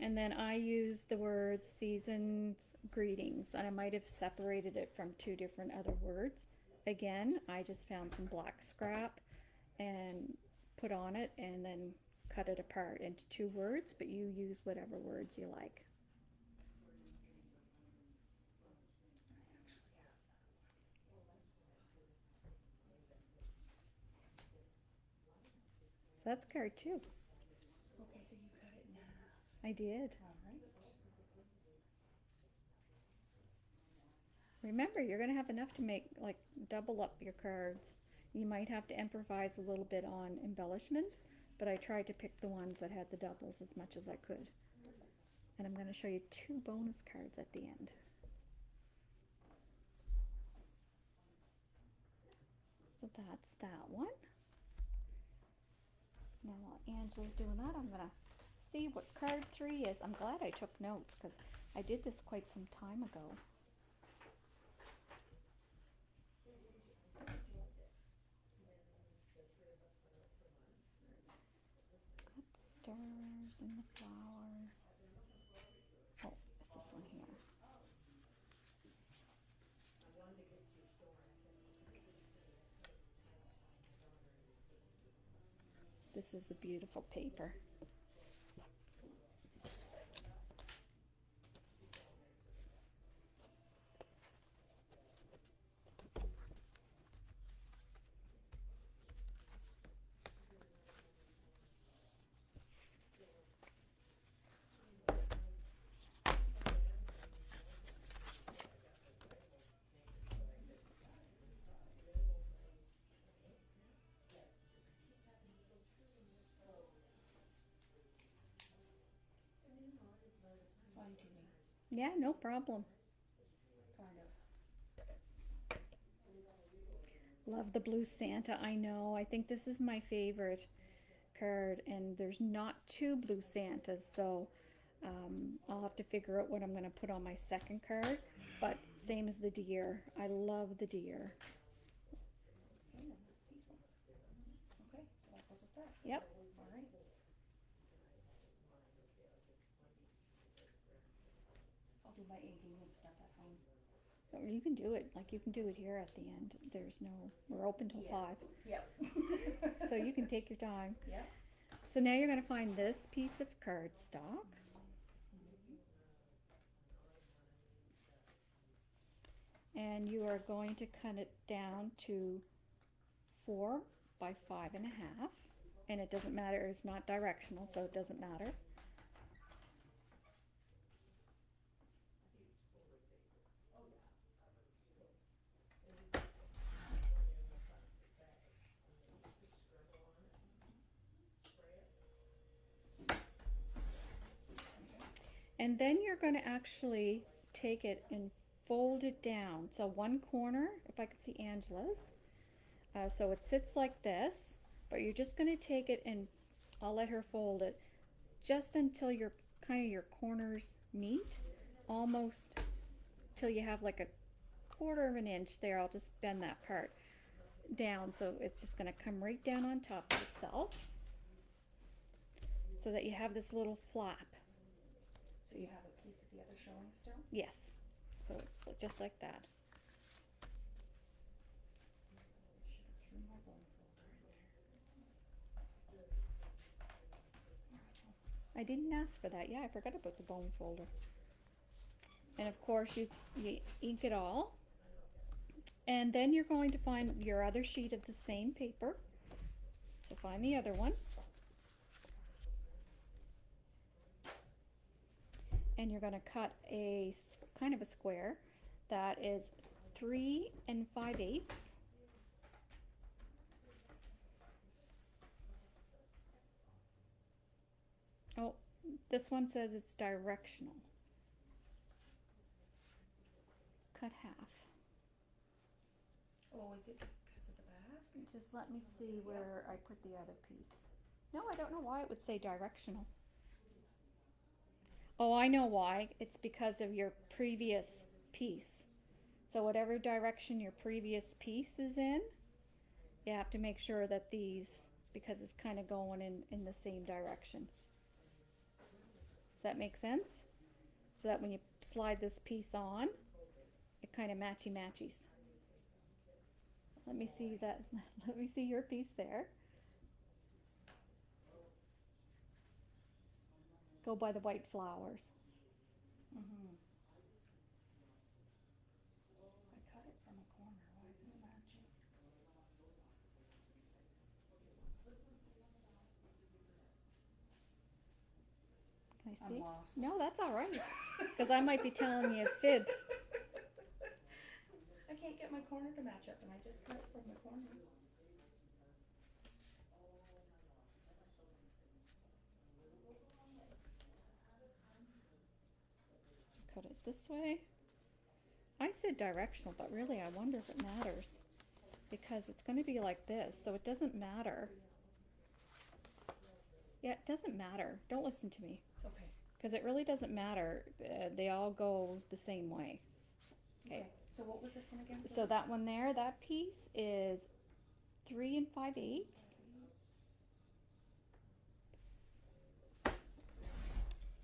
And then I use the words seasons greetings, and I might have separated it from two different other words. Again, I just found some black scrap and put on it and then cut it apart into two words, but you use whatever words you like. So that's card 2. Okay, so you cut it in half. I did. All right. Remember, you're going to have enough to make, like, double up your cards. You might have to improvise a little bit on embellishments, but I tried to pick the ones that had the doubles as much as I could. And I'm going to show you 2 bonus cards at the end. So that's that one. Now while Angela's doing that, I'm going to see what card 3 is. I'm glad I took notes because I did this quite some time ago. Got the stars and the flowers. Oh, it's this one here. This is a beautiful paper. Fine tuning. Yeah, no problem. Kind of. Love the blue Santa, I know. I think this is my favorite card, and there's not 2 blue Santas, so I'll have to figure out what I'm going to put on my second card. But same as the deer. I love the deer. Okay, then that's seasons. Okay, so that goes with that. Yep. All right. I'll do my inking and stuff at home. Or you can do it, like you can do it here at the end. There's no, we're open till Yeah. 5. Yep. So you can take your time. Yep. So now you're going to find this piece of cardstock. And you are going to cut it down to 4 by 5.5. And it doesn't matter, it's not directional, so it doesn't matter. And then you're going to actually take it and fold it down. So one corner, if I could see Angela's. So it sits like this, but you're just going to take it and I'll let her fold it just until your kind of your corners meet, almost till you have like a 1/4 of an inch there. I'll just bend that part down, so it's just going to come right down on top of itself, so that you have this little flap. So you have a piece of the other showing still? Yes, so it's just like that. Should have threw my bone folder in there. I didn't ask for that. Yeah, I forgot about the bone folder. And of course you ink it all. And then you're going to find your other sheet of the same paper. So find the other one. And you're going to cut a kind of a square that is 3 5/8. Oh, this one says it's directional. Cut half. Oh, is it because of the back? Just let me see where I put the other piece. No, I don't know why it would say directional. Oh, I know why. It's because of your previous piece. So whatever direction your previous piece is in, you have to make sure that these, because it's kind of going in the same direction. Does that make sense? So that when you slide this piece on, it kind of matchy-matchies. Let me see that. Let me see your piece there. Go by the white flowers. Mm-hmm. I cut it from a corner. Why isn't it matching? Can I I'm see? lost. No, that's all right. Because I might be telling you a fib. I can't get my corner to match up, and I just cut it from the corner. Cut it this way. I said directional, but really I wonder if it matters. Because it's going to be like this, so it doesn't matter. Yeah, it doesn't matter. Don't listen to me. Okay. Because it really doesn't matter. They all go the same way. Okay. So what was this one again? So that one there, that piece is 3 5/8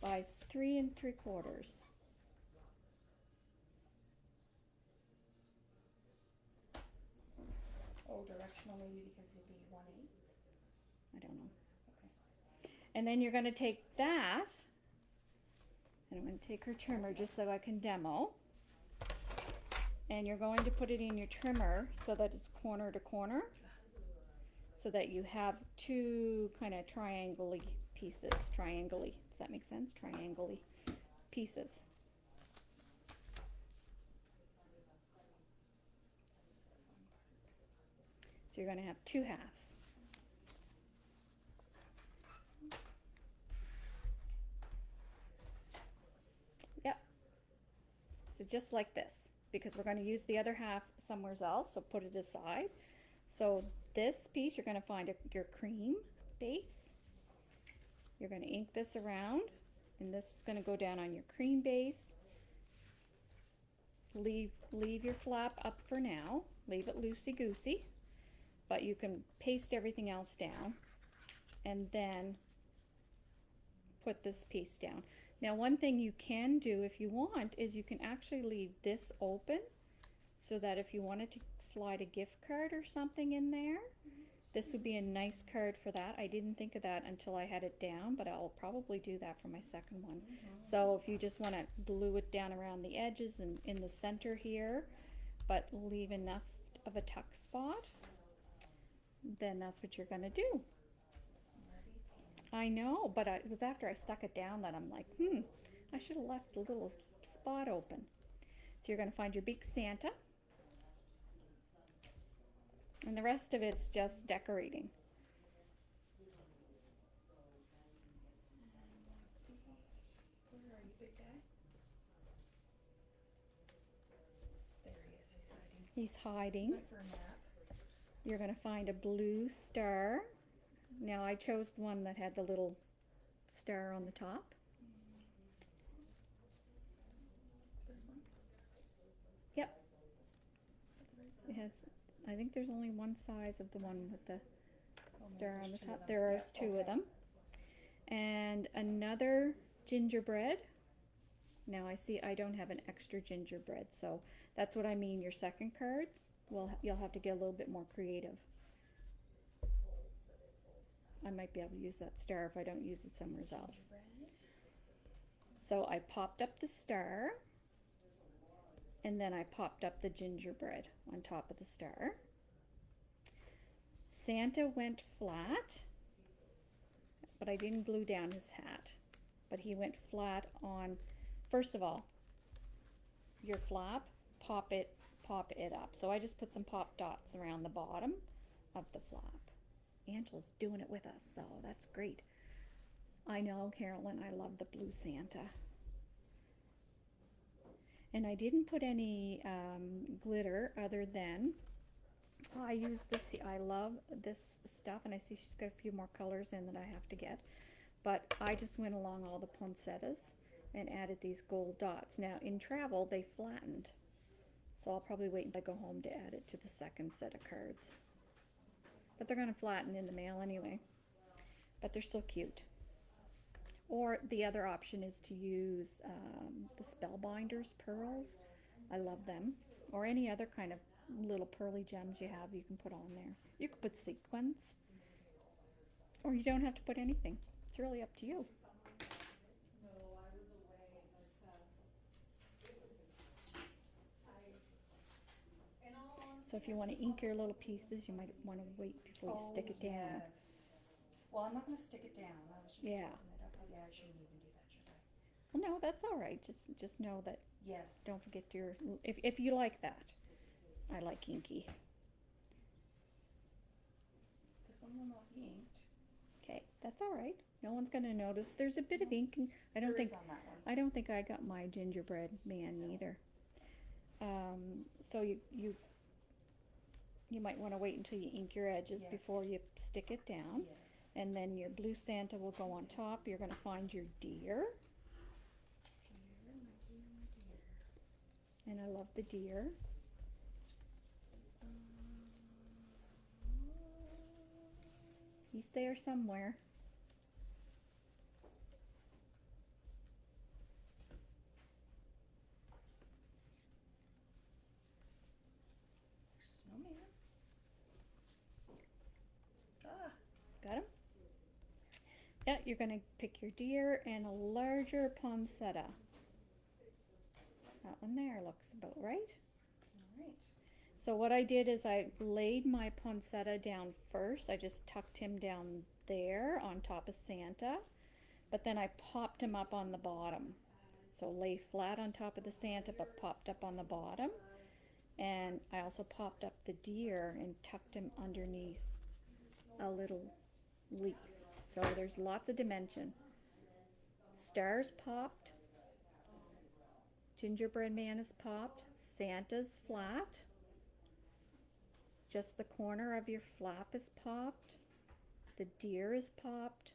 by 3 3/4. Oh, directional maybe because they'd be 1/8. I don't know. Okay. And then you're going to take that, and I'm going to take her trimmer just so I can demo. And you're going to put it in your trimmer so that it's corner to corner, so that you have two kind of triangle-y pieces. Triangle-y. Does that make sense? Triangle-y pieces. So you're going to have two halves. Yep. So just like this, because we're going to use the other half somewhere else, so put it aside. So this piece, you're going to find your cream base. You're going to ink this around, and this is going to go down on your cream base. Leave your flap up for now. Leave it loosey-goosey, but you can paste everything else down, and then put this piece down. Now, one thing you can do if you want is you can actually leave this open, so that if you wanted to slide a gift card or something in there, this would be a nice card for that. I didn't think of that until I had it down, but I'll probably do that for my second one. So if you just want to glue it down around the edges and in the center here, but leave enough of a tuck spot, then that's what you're going to do. I know, but it was after I stuck it down that I'm like, I should have left a little spot open. So you're going to find your big Santa. And the rest of it's just decorating. Where are you, big guy? There he is. He's hiding. He's hiding. Went for a nap. You're going to find a blue star. Now I chose the one that had the little star on the top. This one? Yep. It has, I think there's only one size of the one with the star on the top. There are two of them. And another gingerbread. Now I see I don't have an extra gingerbread, so that's what I mean. Your second cards, well, you'll have to get a little bit more creative. I might be able to use that star if I don't use it somewhere else. So I popped up the star, and then I popped up the gingerbread on top of the star. Santa went flat, but I didn't glue down his hat. But he went flat on, first of all, your flap, pop it up. So I just put some pop dots around the bottom of the flap. Angela's doing it with us, so that's great. I know, Carolyn, I love the blue Santa. And I didn't put any glitter other than I use this. I love this stuff, and I see she's got a few more colors in that I have to get. But I just went along all the poinsettias and added these gold dots. Now in travel they flattened, so I'll probably wait until I go home to add it to the second set of cards. But they're going to flatten in the mail anyway. But they're still cute. Or the other option is to use the Spellbinders pearls. I love them. Or any other kind of little pearly gems you have, you can put on there. You could put sequins. Or you don't have to put anything. It's really up to you. No, I was away, but, it was, in all honesty. So if you want to ink your little pieces, you might want to wait before you stick it down. Yes. Well, I'm not gonna stick it down. I was just Yeah. opening it up. Oh, yeah, I shouldn't even do that, should I? Well, no, that's all right. Just know that. Yes. Don't forget your. If you like that, I like inky. This one will not be inked. Okay, that's all right. No one's gonna notice. There's a bit of ink. I don't There think. is on that one. I don't think I got my gingerbread man either. So you might want to wait until you ink your edges Yes. before you stick it down. Yes. And then your blue Santa will go on top. You're going to find your deer. Dear, my dear, my dear. And I love the deer. He's there somewhere. Snowman. Ah, Got him? Yeah, you're going to pick your deer and a larger poinsettia. That one there looks about right. all right. So what I did is I laid my poinsettia down first. I just tucked him down there on top of Santa, but then I popped him up on the bottom. So lay flat on top of the Santa, but popped up on the bottom. And I also popped up the deer and tucked him underneath a little leaf. So there's lots of dimension. Stars popped. Gingerbread man is popped. Santa's flat. Just the corner of your flap is popped. The deer is popped.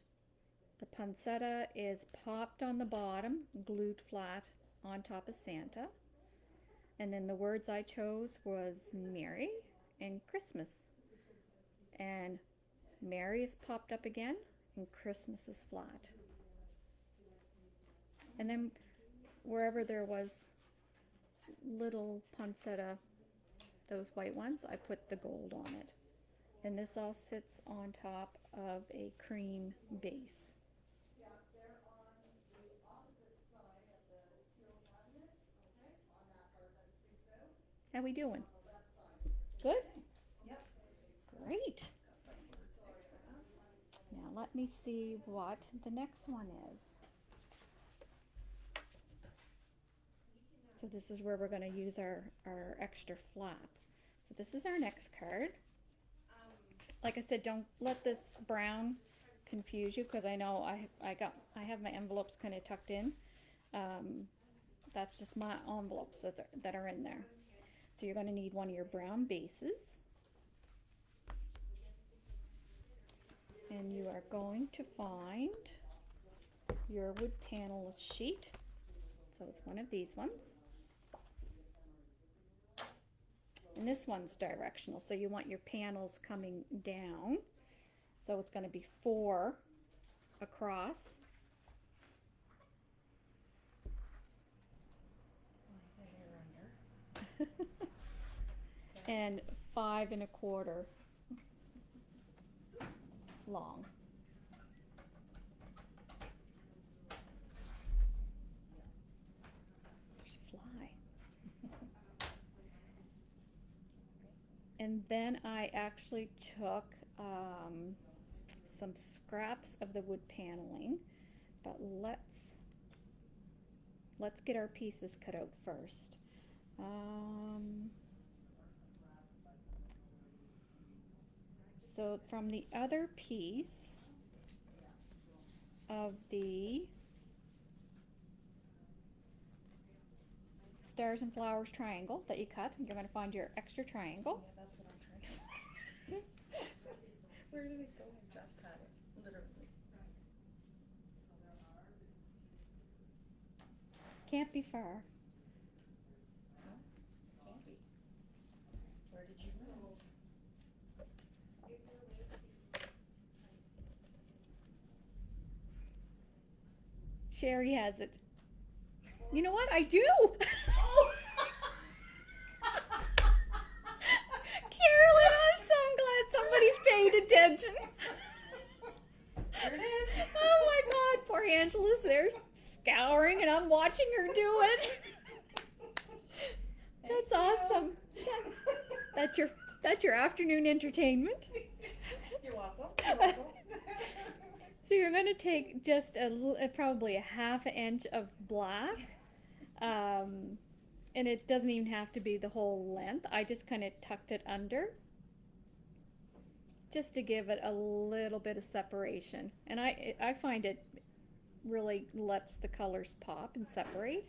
The poinsettia is popped on the bottom, glued flat on top of Santa. And then the words I chose was Merry and Christmas. And Merry is popped up again, and Christmas is flat. And then wherever there was little poinsettia, those white ones, I put the gold on it. And this all sits on top of a cream base. Yeah, they're on the opposite side of the teal cabinet, okay, on that part that sticks out, How we doing? on the left side. Good? Yep. Great. Got my words right for that. Now let me see what the next one is. So this is where we're going to use our extra flap. So this is our next card. Like I said, don't let this brown confuse you, because I know I have my envelopes kind of tucked in. That's just my envelopes that are in there. So you're going to need one of your brown bases. And you are going to find your wood panel sheet. So it's one of these ones. And this one's directional, so you want your panels coming down. So it's going to be 4 across. Mine's a hair under. And 5 1/4 long. There's a fly. And then I actually took some scraps of the wood paneling, but let's get our pieces cut out first. So from the other piece of the stars and flowers triangle that you cut. You're going to find your extra triangle. Yeah, that's what I'm trying to find. Where did it go? I just had it, literally. Can't be far. No, it can't be. Where did you move? Sherry has it. You know what? I do. Carolyn, I'm so glad somebody's paid attention. There it is. Oh my God, poor Angela's there scouring, and I'm watching her do it. That's awesome. That's your afternoon entertainment. You're welcome. You're welcome. So you're going to take just probably a half an inch of black, and it doesn't even have to be the whole length. I just kind of tucked it under, just to give it a little bit of separation. And I find it really lets the colors pop and separate.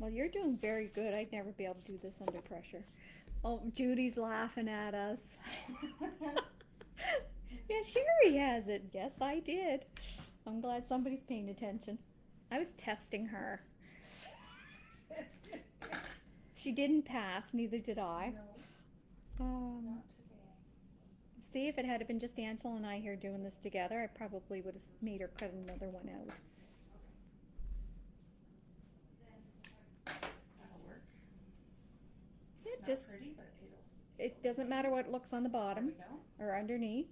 Well, you're doing very good. I'd never be able to do this under pressure. Oh, Judy's laughing at us. Yeah, Sherry has it. Yes, I did. I'm glad somebody's paying attention. I was testing her. She didn't pass, neither did I. No, not today. See, if it had been just Angela and I here doing this together, I probably would have made her cut another one out. That'll work. Yeah, It's just not pretty, but it'll. it doesn't matter what it looks on the There bottom we go. or underneath.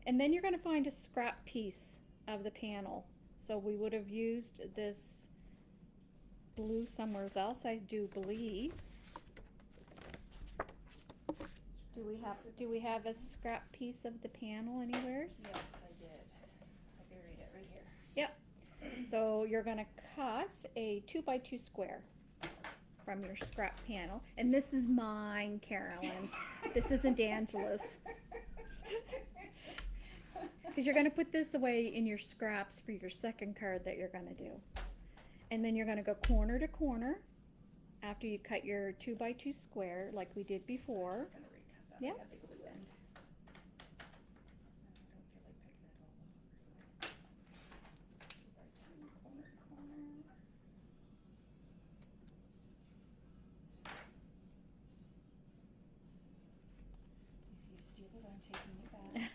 And then you're going to find a scrap piece of the panel. So we would have used this blue somewhere else, I do believe. Do we have a scrap piece of the panel anywheres? Yes, I did. I buried it right here. Yep. So you're gonna cut a 2x2 square from your scrap panel. And this is mine, Carolyn. This isn't Angela's. Because you're gonna put this away in your scraps for your second card that you're gonna do. And then you're gonna go corner to corner after you cut your 2x2 square like we did I'm before. just gonna recut that. Yeah. I got the glue end. I don't feel like picking it all up. 2x2, corner to corner. If you steal it, I'm taking it back.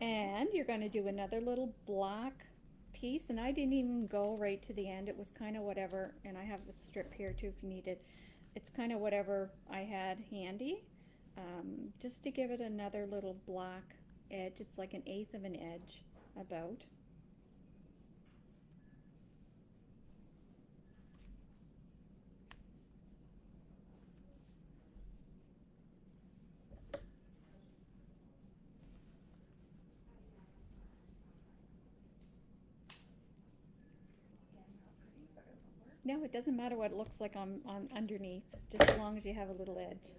And you're going to do another little black piece, and I didn't even go right to the end. It was kind of whatever, and I have the strip here too if you need it. It's kind of whatever I had handy, just to give it another little black edge. It's like 1/8 of an edge about. Again, not pretty, but it'll work. No, it doesn't matter what it looks like on underneath, just as long as you have a little edge.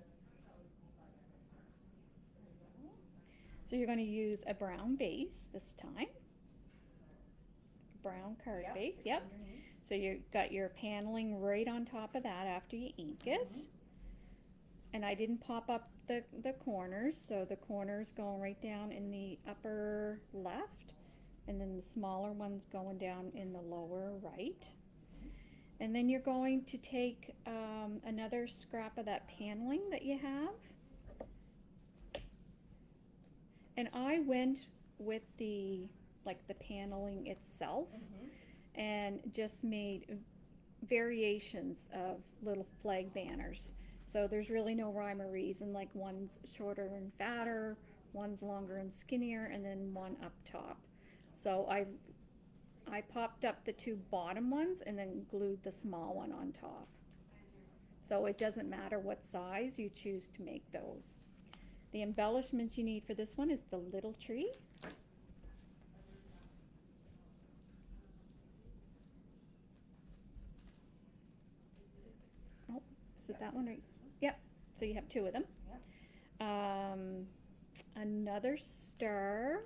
So you're going to use a brown base this time. Brown card Yep, base, it's yep. underneath. So you got your paneling right on top of that after you ink it. And I didn't pop up the corners, so the corners going right down in the upper left, and then the smaller ones going down in the lower right. And then you're going to take another scrap of that paneling that you have. And I went with the paneling itself and just made variations of little flag banners. So there's really no rhyme or reason, like one's shorter and fatter, one's longer and skinnier, and then one up top. So I popped up the two bottom ones and then glued the small one on top. So it doesn't matter what size you choose to make those. The embellishments you need for this one is the little tree. Oh, is it that one? Or, yep, so you have two of them. Yeah. Another star.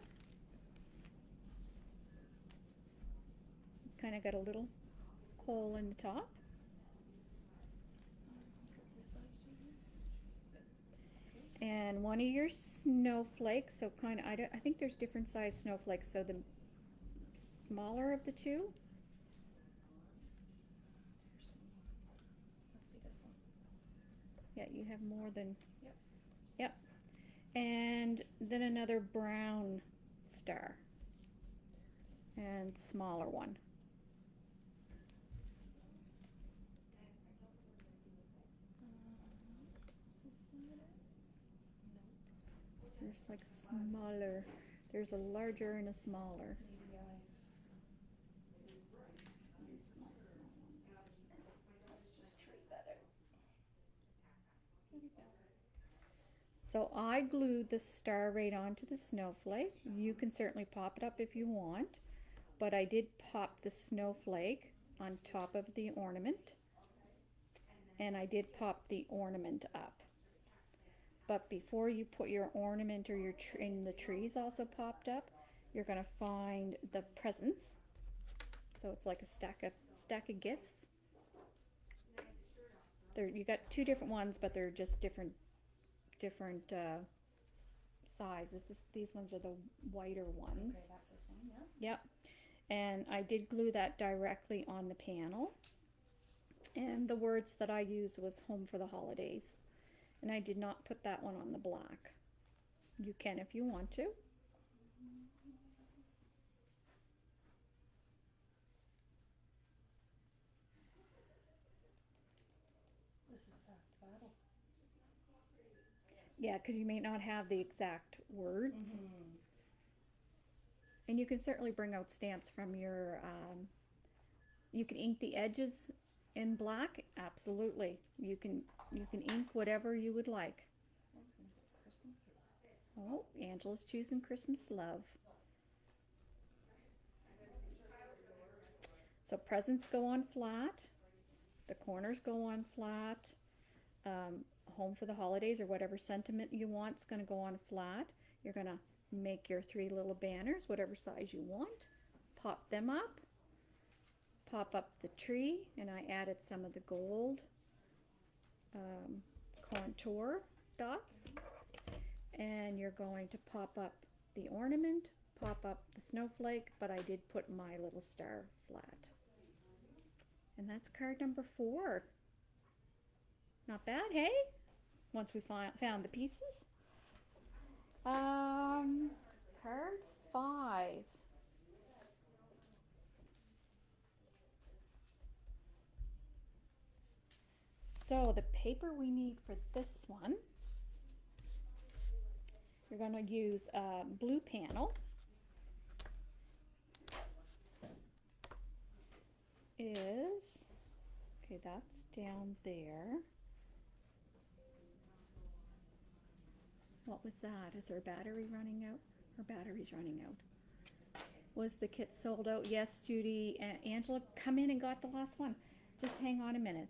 It's kind of got a little hole in the top. Is it this size you use? And one of your snowflakes, so kind of, I think there's different size snowflakes, so the smaller of the two. Must be this one. Yeah, you have more than, Yep. yep. And then another brown star. And the smaller one. There's like smaller. There's a larger and a smaller. Maybe I've used my small ones. Let's just trade that out. There we go. So I glued the star right onto the snowflake. You can certainly pop it up if you want, but I did pop the snowflake on top of the ornament, and I did pop the ornament up. But before you put your ornament or your and the trees also popped up, you're gonna find the presents. So it's like a stack of gifts. You got two different ones, but they're just different sizes. These ones are the whiter ones. Okay, that's this one, yeah. Yep. And I did glue that directly on the panel. And the words that I used was home for the holidays. And I did not put that one on the black. You can if you want to. This is half the battle. Yeah, because you may not have the exact words. Mm-hmm. And you can certainly bring out stamps from your, you can ink the edges in black, absolutely. You can ink whatever you would like. This one's gonna be Christmas love. Oh, Angela's choosing Christmas love. So presents go on flat, the corners go on flat, home for the holidays or whatever sentiment you want is gonna go on flat. You're gonna make your three little banners, whatever size you want, pop them up, pop up the tree, and I added some of the gold contour dots, and you're going to pop up the ornament, pop up the snowflake, but I did put my little star flat. And that's card number 4. Not bad, hey? Once we found the pieces. Card 5. So the paper we need for this one, you're going to use a blue panel. Okay, that's down there. What was that? Is our battery running out? Our battery's running out. Was the kit sold out? Yes, Judy. Angela, come in and got the last one. Just hang on a minute.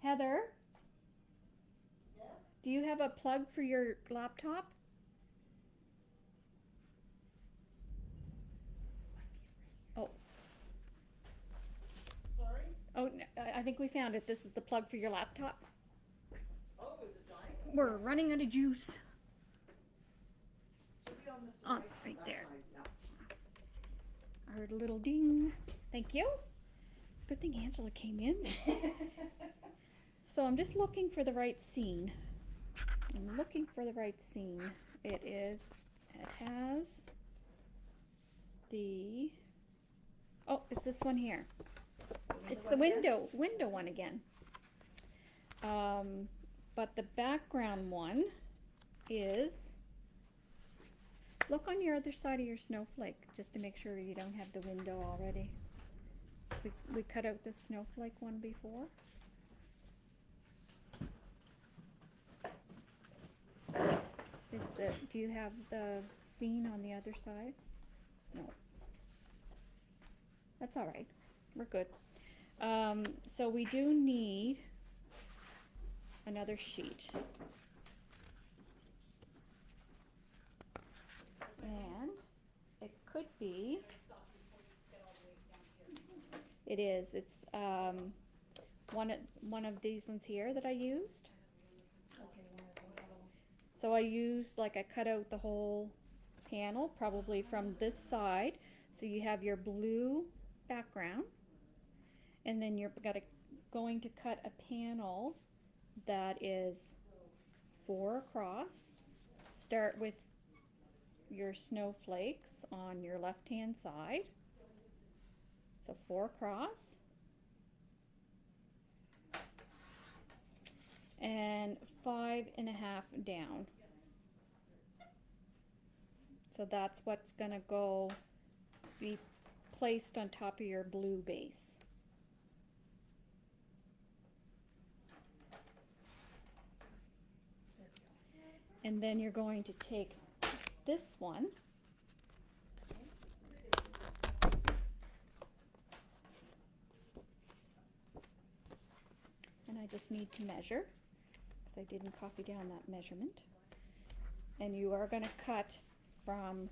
Heather? Yeah? Do you have a plug for your laptop? Oh. Sorry? Oh, I think we found it. This is the plug for your laptop. Oh, is it dying? We're running out of juice. Should be on this On, side. right that there. side, yeah. I heard a little ding. Thank you. Good thing Angela came in. So I'm just looking for the right scene. I'm looking for the right scene. It has the, oh, it's this one here. It's the window one again. But the background one is, look on your other side of your snowflake, just to make sure you don't have the window already. We cut out the snowflake one before. Do you have the scene on the other side? No. That's all right. We're good. So we do need another sheet. And it could be, it is, it's one of these ones here that I used. Okay, one of them, So I used, like, I cut out the whole panel, probably from this side. So you have your blue background, and then you're going to cut a panel that is 4 across. Start with your snowflakes on your left hand side. So 4 across. And 5.5 down. So that's what's gonna be placed on top of your blue base. And then you're going to take this one and I just need to measure because I didn't copy down that measurement. And you are going to cut from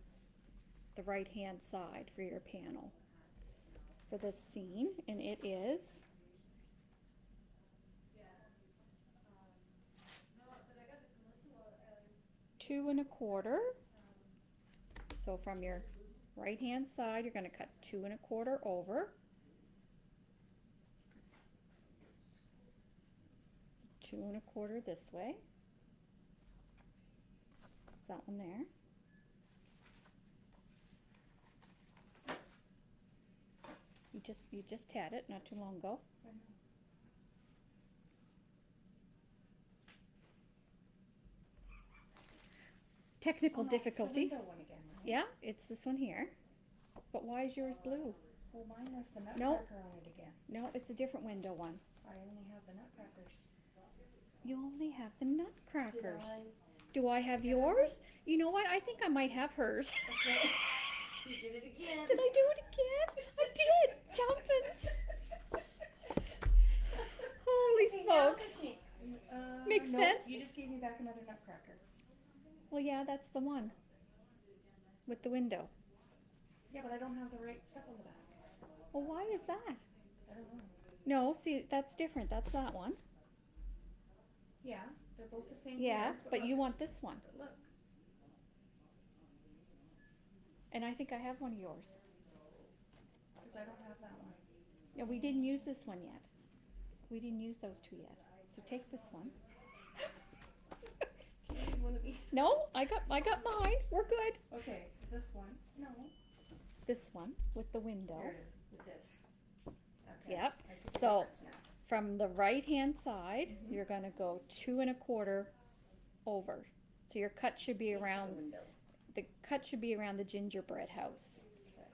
the right hand side for your panel for this scene, and it is 2 1/4. So from your right hand side, you're going to cut 2 1/4 over. So 2 1/4 this way. That one there. You just had it not too long ago. Technical difficulties. It's the window one again, right? Yeah, it's this one here. But why is yours blue? Well, mine has the No. nutcracker on it again. No, it's a different window one. I only have the nutcrackers. You only have the nutcrackers. Did I? Do I have yours? You know what? I think I might have hers. Okay. You did it again. Did I do it again? I did! Jumpins! Holy Okay, now smokes. this makes, Makes no, sense? You just gave me back another nutcracker. Well, yeah, that's the one. With the window. Yeah, but I don't have the right stuff on the back. Well, why is that? I don't know. No, see, that's different. That's that one. Yeah, they're both the same. Yeah, here, but look, you want this one. look. And I think I have one of yours. Because I don't have that one. Yeah, we didn't use this one yet. We didn't use those two yet. So take this one. Do you need one of these? No, I got mine. We're good. Okay, so this one. No. This one with the window. There it is, with this. Okay. Yep. I see the So difference now. from the right hand side, Mhm. you're gonna go 2 1/4 over. So your cut should be Into the around window. the cut should be around the gingerbread house. Okay.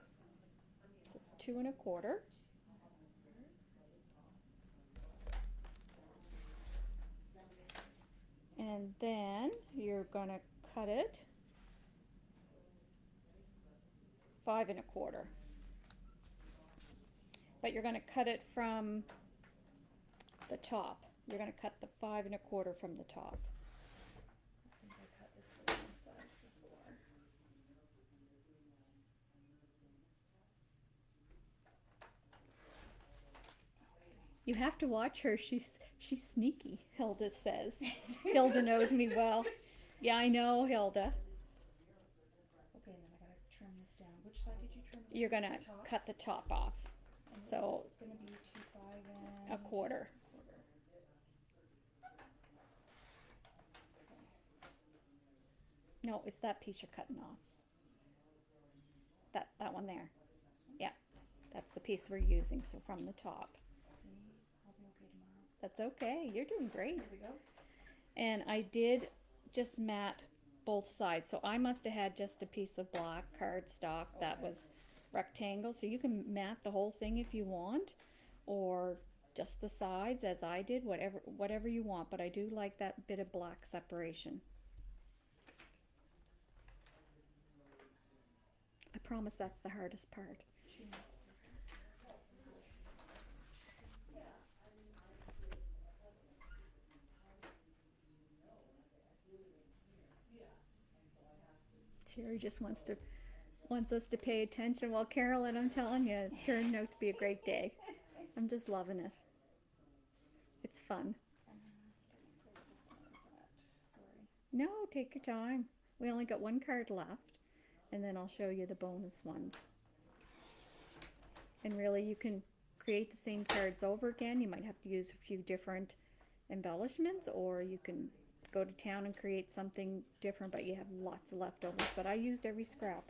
So 2 1/4. And then you're gonna cut it 5 1/4. But you're gonna cut it from the top. You're gonna cut the 5 1/4 from the top. I think I cut this the wrong size before. You have to watch her. She's sneaky, Hilda says. Hilda knows me well. Yeah, I know, Hilda. Okay, and then I gotta trim this down. Which side did you trim? You're gonna The top? cut the top off. And so- it's gonna be 2 5 and 1/4. quarter. No, it's that piece you're cutting off. That one there. Yeah, that's the piece we're using. So from the top. See, I'll be okay tomorrow. That's okay. You're doing great. Here we go. And I did just mat both sides. So I must have had just a piece of black cardstock that Okay. was rectangle, so you can mat the whole thing if you want, or just the sides as I did, whatever you want, but I do like that bit of black separation. I promise that's the hardest part. Sherry just wants us to pay attention. Well, Carolyn, I'm telling you, it's turned out to be a great day. I'm just loving it. It's fun. No, take your time. We only got one card left, and then I'll show you the bonus ones. And really, you can create the same cards over again. You might have to use a few different embellishments, or you can go to town and create something different, but you have lots of leftovers. But I used every scrap.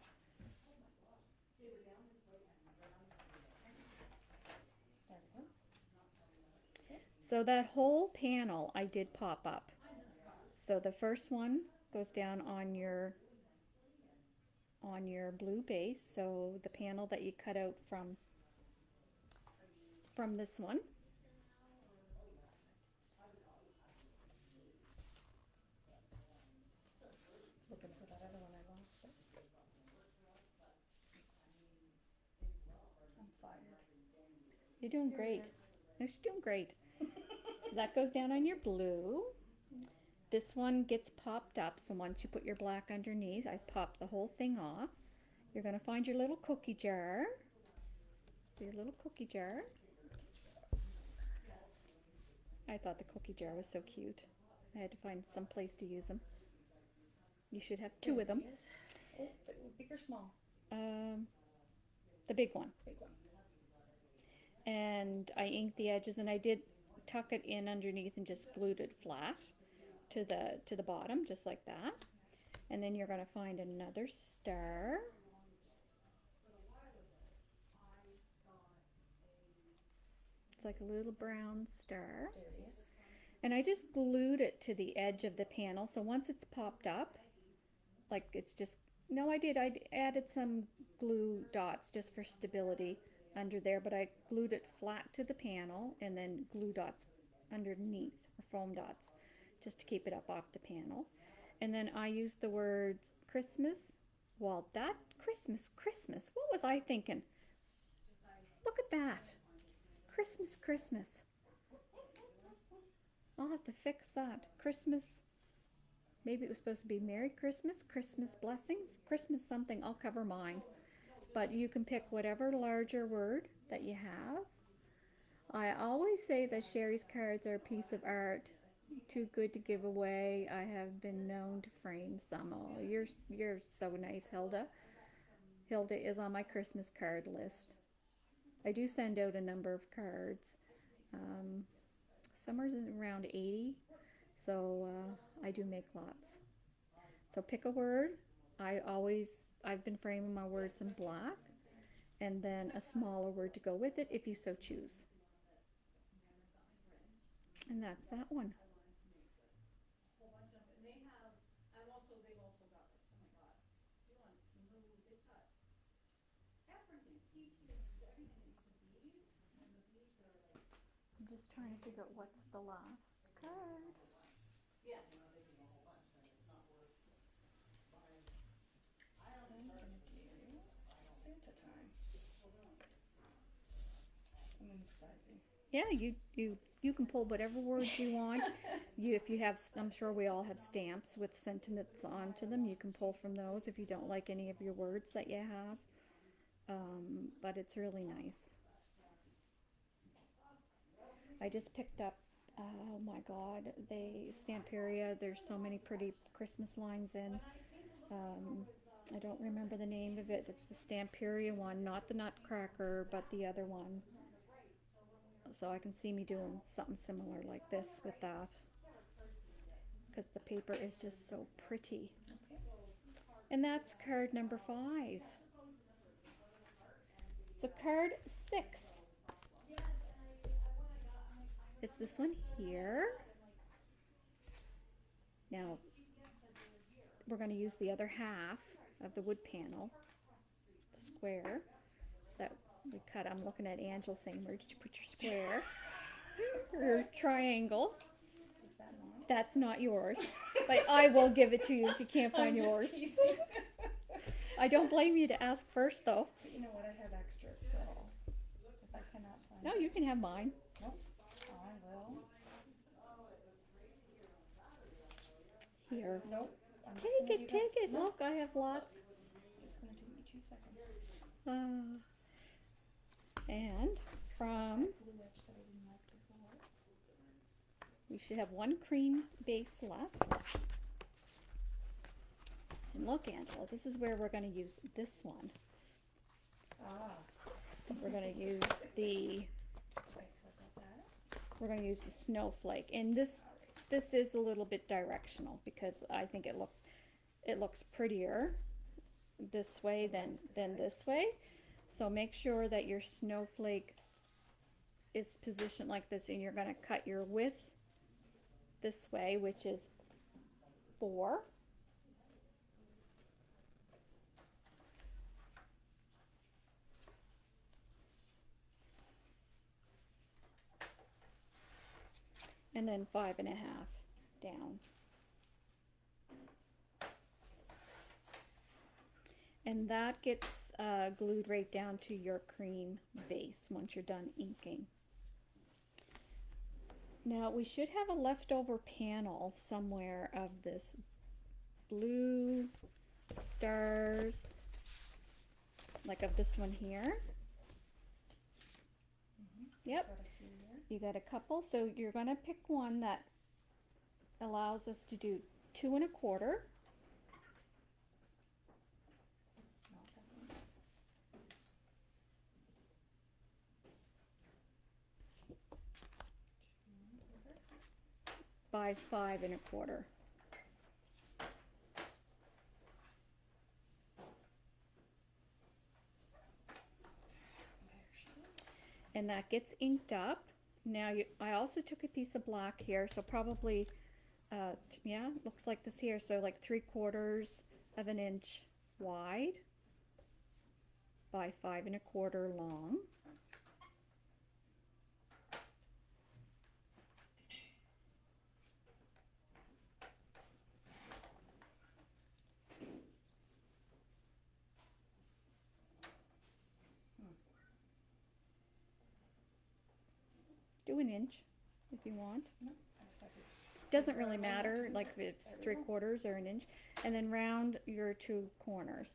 So that whole panel I did pop up. So the first one goes down on your blue base. So the panel that you cut out from this one. Looking for that other one, I lost it. I'm fired. You're doing great. No, she's doing great. So that goes down on your blue. This one gets popped up, so once you put your black underneath, I pop the whole thing off. You're going to find your little cookie jar. So your little cookie jar. I thought the cookie jar was so cute. I had to find some place to use them. You should have two of them. Oh, big or small? The big one. Big one. And I inked the edges, and I did tuck it in underneath and just glued it flat to the bottom, just like that. And then you're going to find another star. It's like a little brown star. There it is. And I just glued it to the edge of the panel, so once it's popped up, like it's just, no, I added some glue dots just for stability under there, but I glued it flat to the panel and then glue dots underneath, or foam dots, just to keep it up off the panel. And then I used the words Christmas. Well, that Christmas, what was I thinking? Look at that. Christmas. I'll have to fix that. Christmas. Maybe it was supposed to be Merry Christmas, Christmas blessings, Christmas something. I'll cover mine. But you can pick whatever larger word that you have. I always say that Sherry's cards are a piece of art, too good to give away. I have been known to frame some. Oh, you're so nice, Hilda. Hilda is on my Christmas card list. I do send out a number of cards. Summer's around 80, so I do make lots. So pick a word. I've been framing my words in black, and then a smaller word to go with it if you so choose. And that's that one. I'm just trying to figure out what's the last card. Yes. Santa time. I'm emphasizing. Yeah, you can pull whatever words you want. If you have, I'm sure we all have stamps with sentiments onto them. You can pull from those if you don't like any of your words that you have. But it's really nice. I just picked up, oh my God, Stamperia. There's so many pretty Christmas lines in. I don't remember the name of it. It's the Stamperia one, not the Nutcracker, but the other one. So I can see me doing something similar like this with that, because the paper is just so pretty. Okay. And that's card number 5. So card 6. It's this one here. Now, we're going to use the other half of the wood panel, the square. that we cut. I'm looking at Angela saying, where did you put your square? Your triangle. Is that mine? That's not yours, but I will give it to you if you can't find I'm yours. just teasing. I don't blame you to ask first, though. But you know what? I have extras, so if I cannot find No, it, you can have mine. nope, I will. Here. Nope. I'm just Take gonna it, do take this. it. No, Look, I have lots. it's gonna take me 2 seconds. And from, Blue edge that I didn't like before. we should have one cream base left. And look, Angela, this is where we're going to use this one. Ah. We're going to use the, Okay, so I've got that. we're going to use the snowflake. And this is a little bit directional because I think it looks prettier this way than this way. So make sure that your snowflake is positioned like this, and you're going to cut your width this way, which is 4. And then 5.5 down. And that gets glued right down to your cream base once you're done inking. Now we should have a leftover panel somewhere of this blue stars, like of this one here. Yep, Got a few here. you got a couple, so you're gonna pick one that allows us to do 2 1/4. Not that one. By 5 1/4. There she is. And that gets inked up. Now I also took a piece of black here, so probably, yeah, looks like this here. So like 3/4 of an inch wide by 5 1/4 long. Do an inch if you want. Nope, I just have to. Doesn't really matter, like if it's 3/4 or an inch. And then round your 2 corners.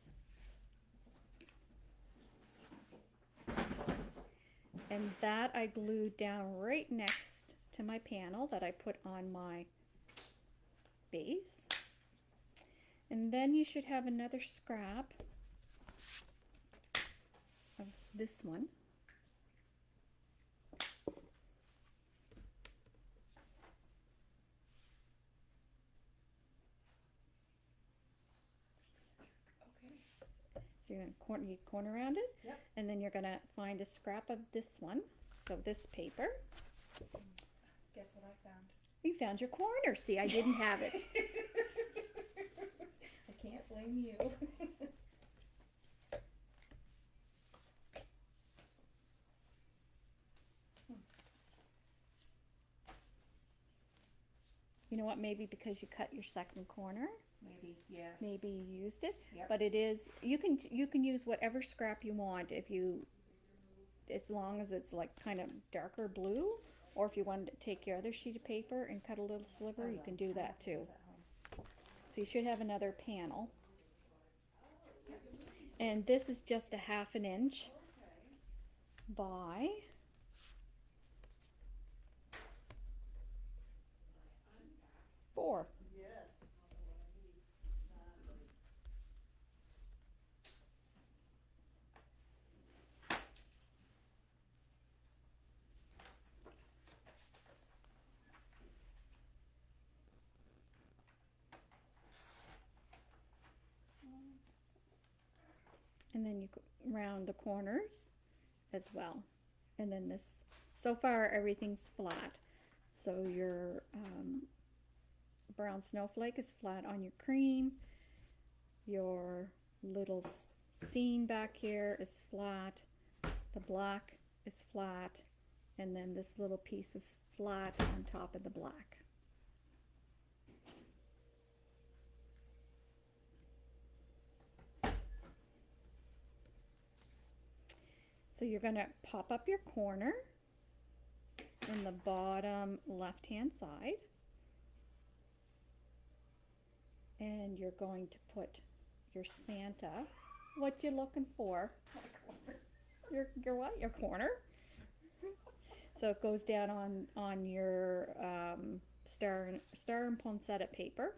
And that I glued down right next to my panel that I put on my base. And then you should have another scrap of this one. Okay. So you're gonna corner around it. Yep. And then you're gonna find a scrap of this one. So this paper. Guess what I found? You found your corner. See, I didn't have it. I can't blame you. You know what? Maybe because you cut your second corner, Maybe, yes. maybe you used it. Yep. But it is, you can use whatever scrap you want if you, as long as it's like kind of darker blue, or if you wanted to take your other sheet of paper and cut a little sliver, you can do that too. It's at home. So you should have another panel. And this is just a 1/2 inch by 4. Yes. And then you go round the corners as well. And then this, so far everything's flat. So your brown snowflake is flat on your cream. Your little scene back here is flat the black is flat, and then this little piece is flat on top of the black. So you're going to pop up your corner in the bottom left hand side, and you're going to put your Santa. What you looking for? Your what? Your corner. So it goes down on your star and poinsettia paper.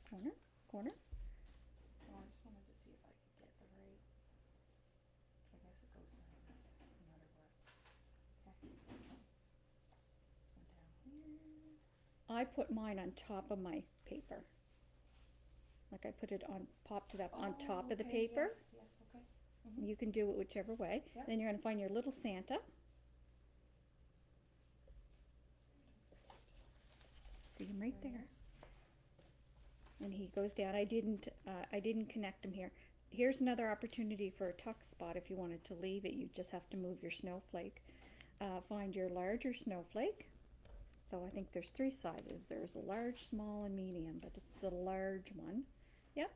Corner, corner. Oh, I just wanted to see if I could get the right. I guess it goes sideways, no matter what. Okay. This one down here. I put mine on top of my paper. Like I put it on, popped it up on top of the Okay, paper. Yes, okay. You can do it whichever way. Yeah. Then you're going to find your little Santa. See him right there. And he goes down. I didn't connect him here. Here's another opportunity for a tuck spot if you wanted to leave it. You just have to move your snowflake. Find your larger snowflake. So I think there's 3 sizes. There's a large, small, and medium, but it's the large one. Yep.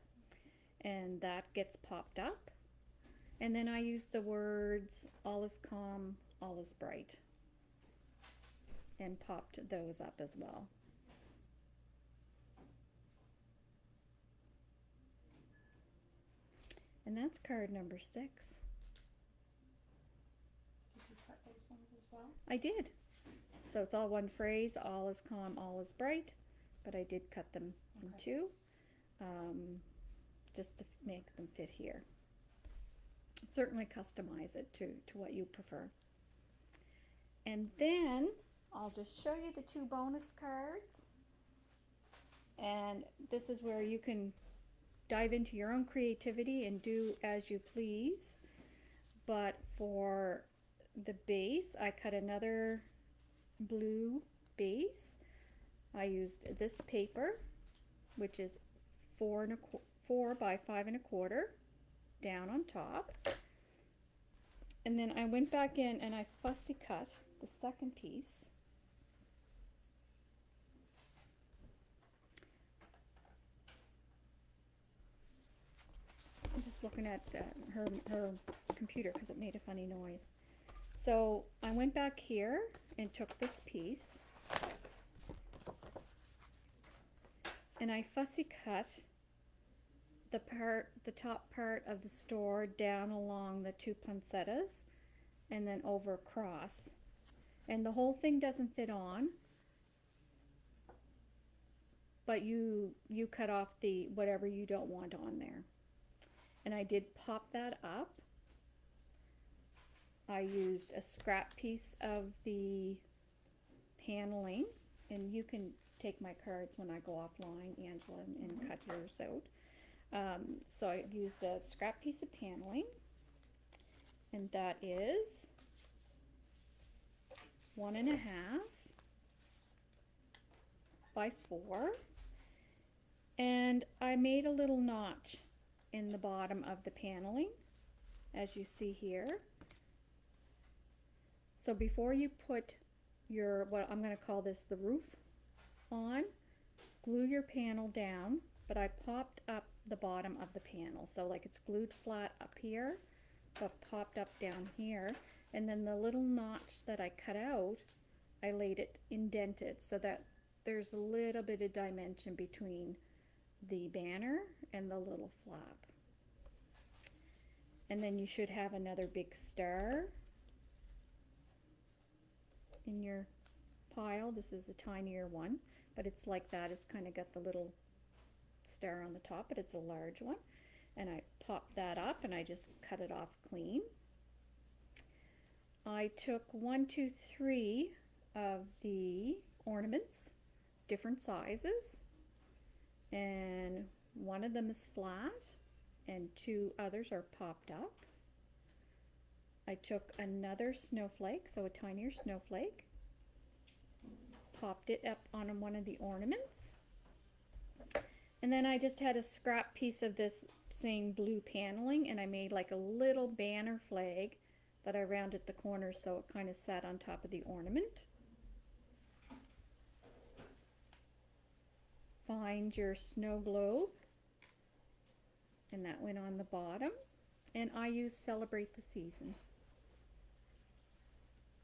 And that gets popped up. And then I use the words, all is calm, all is bright. And popped those up as well. And that's card number 6. Did you cut those ones as well? I did. So it's all one phrase, all is calm, all is bright, but I did cut them in Okay. 2, just to make them fit here. Certainly customize it to what you prefer. And then I'll just show you the 2 bonus cards. And this is where you can dive into your own creativity and do as you please. But for the base, I cut another blue base. I used this paper, which is 4 by 5 1/4 down on top. And then I went back in and I fussy cut the second piece. I'm just looking at her computer because it made a funny noise. So I went back here and took this piece and I fussy cut the top part of the store down along the 2 poinsettias and then over across. And the whole thing doesn't fit on, but you cut off the whatever you don't want on there. And I did pop that up. I used a scrap piece of the paneling, and you can take my cards when I go offline, Angela, and cut yours out. So I used a scrap piece of paneling, and that is 1 1/2 by 4. And I made a little notch in the bottom of the paneling, as you see here. So before you put your, what I'm going to call this the roof on, glue your panel down, but I popped up the bottom of the panel. So like it's glued flat up here, but popped up down here. And then the little notch that I cut out, I laid it indented so that there's a little bit of dimension between the banner and the little flap. And then you should have another big star in your pile. This is a tinier one, but it's like that. It's kind of got the little star on the top, but it's a large one. And I popped that up and I just cut it off clean. I took 1, 2, 3 of the ornaments, different sizes, and one of them is flat and 2 others are popped up. I took another snowflake, so a tinier snowflake, popped it up on one of the ornaments. And then I just had a scrap piece of this same blue paneling, and I made like a little banner flag that I rounded the corners so it kind of sat on top of the ornament. Find your snow globe, and that went on the bottom, and I used Celebrate the Season.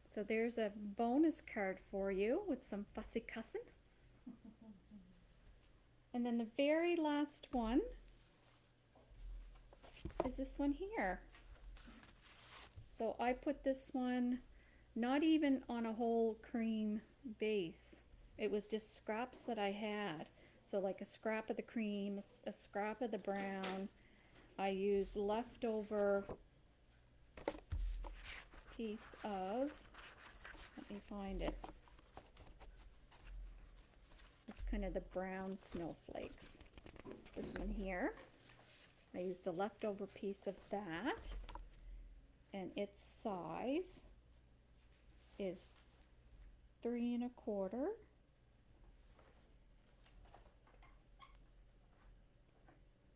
So there's a bonus card for you with some fussy cussin'. And then the very last one is this one here. So I put this one not even on a whole cream base. It was just scraps that I had. So like a scrap of the cream, a scrap of the brown. I used leftover piece of, let me find it. It's kind of the brown snowflakes. This one here. I used a leftover piece of that, and its size is 3 1/4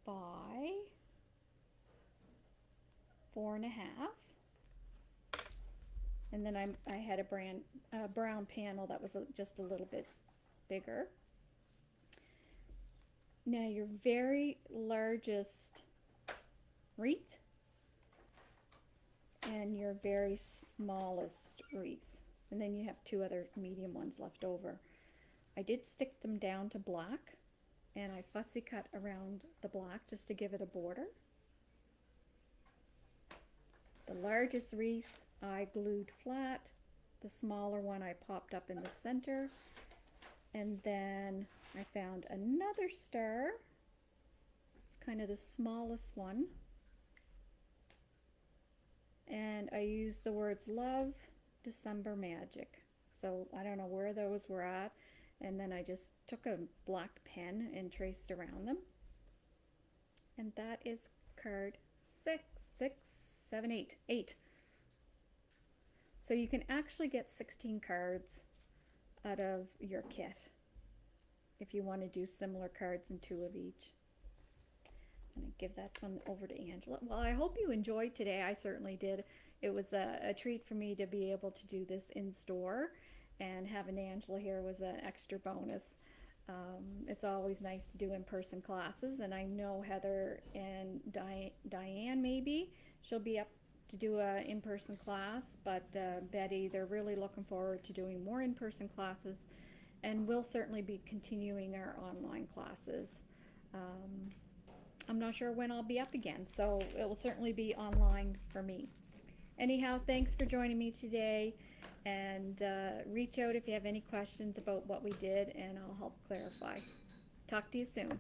by 4 1/2. And then I had a brown panel that was just a little bit bigger. Now your very largest wreath and your very smallest wreath, and then you have 2 other medium ones left over. I did stick them down to black, and I fussy cut around the black just to give it a border. The largest wreath I glued flat, the smaller one I popped up in the center, and then I found another star. It's kind of the smallest one. And I used the words love, December magic. So I don't know where those were at. And then I just took a black pen and traced around them. And that is card 6, 7, 8. 8. So you can actually get 16 cards out of your kit if you want to do similar cards in 2 of each. I'm going to give that one over to Angela. Well, I hope you enjoyed today. I certainly did. It was a treat for me to be able to do this in store, and having Angela here was an extra bonus. It's always nice to do in-person classes, and I know Heather and Diane maybe, she'll be up to do a in-person class, but Betty, they're really looking forward to doing more in-person classes, and we'll certainly be continuing our online classes. I'm not sure when I'll be up again, so it will certainly be online for me. Anyhow, thanks for joining me today, and reach out if you have any questions about what we did, and I'll help clarify. Talk to you soon.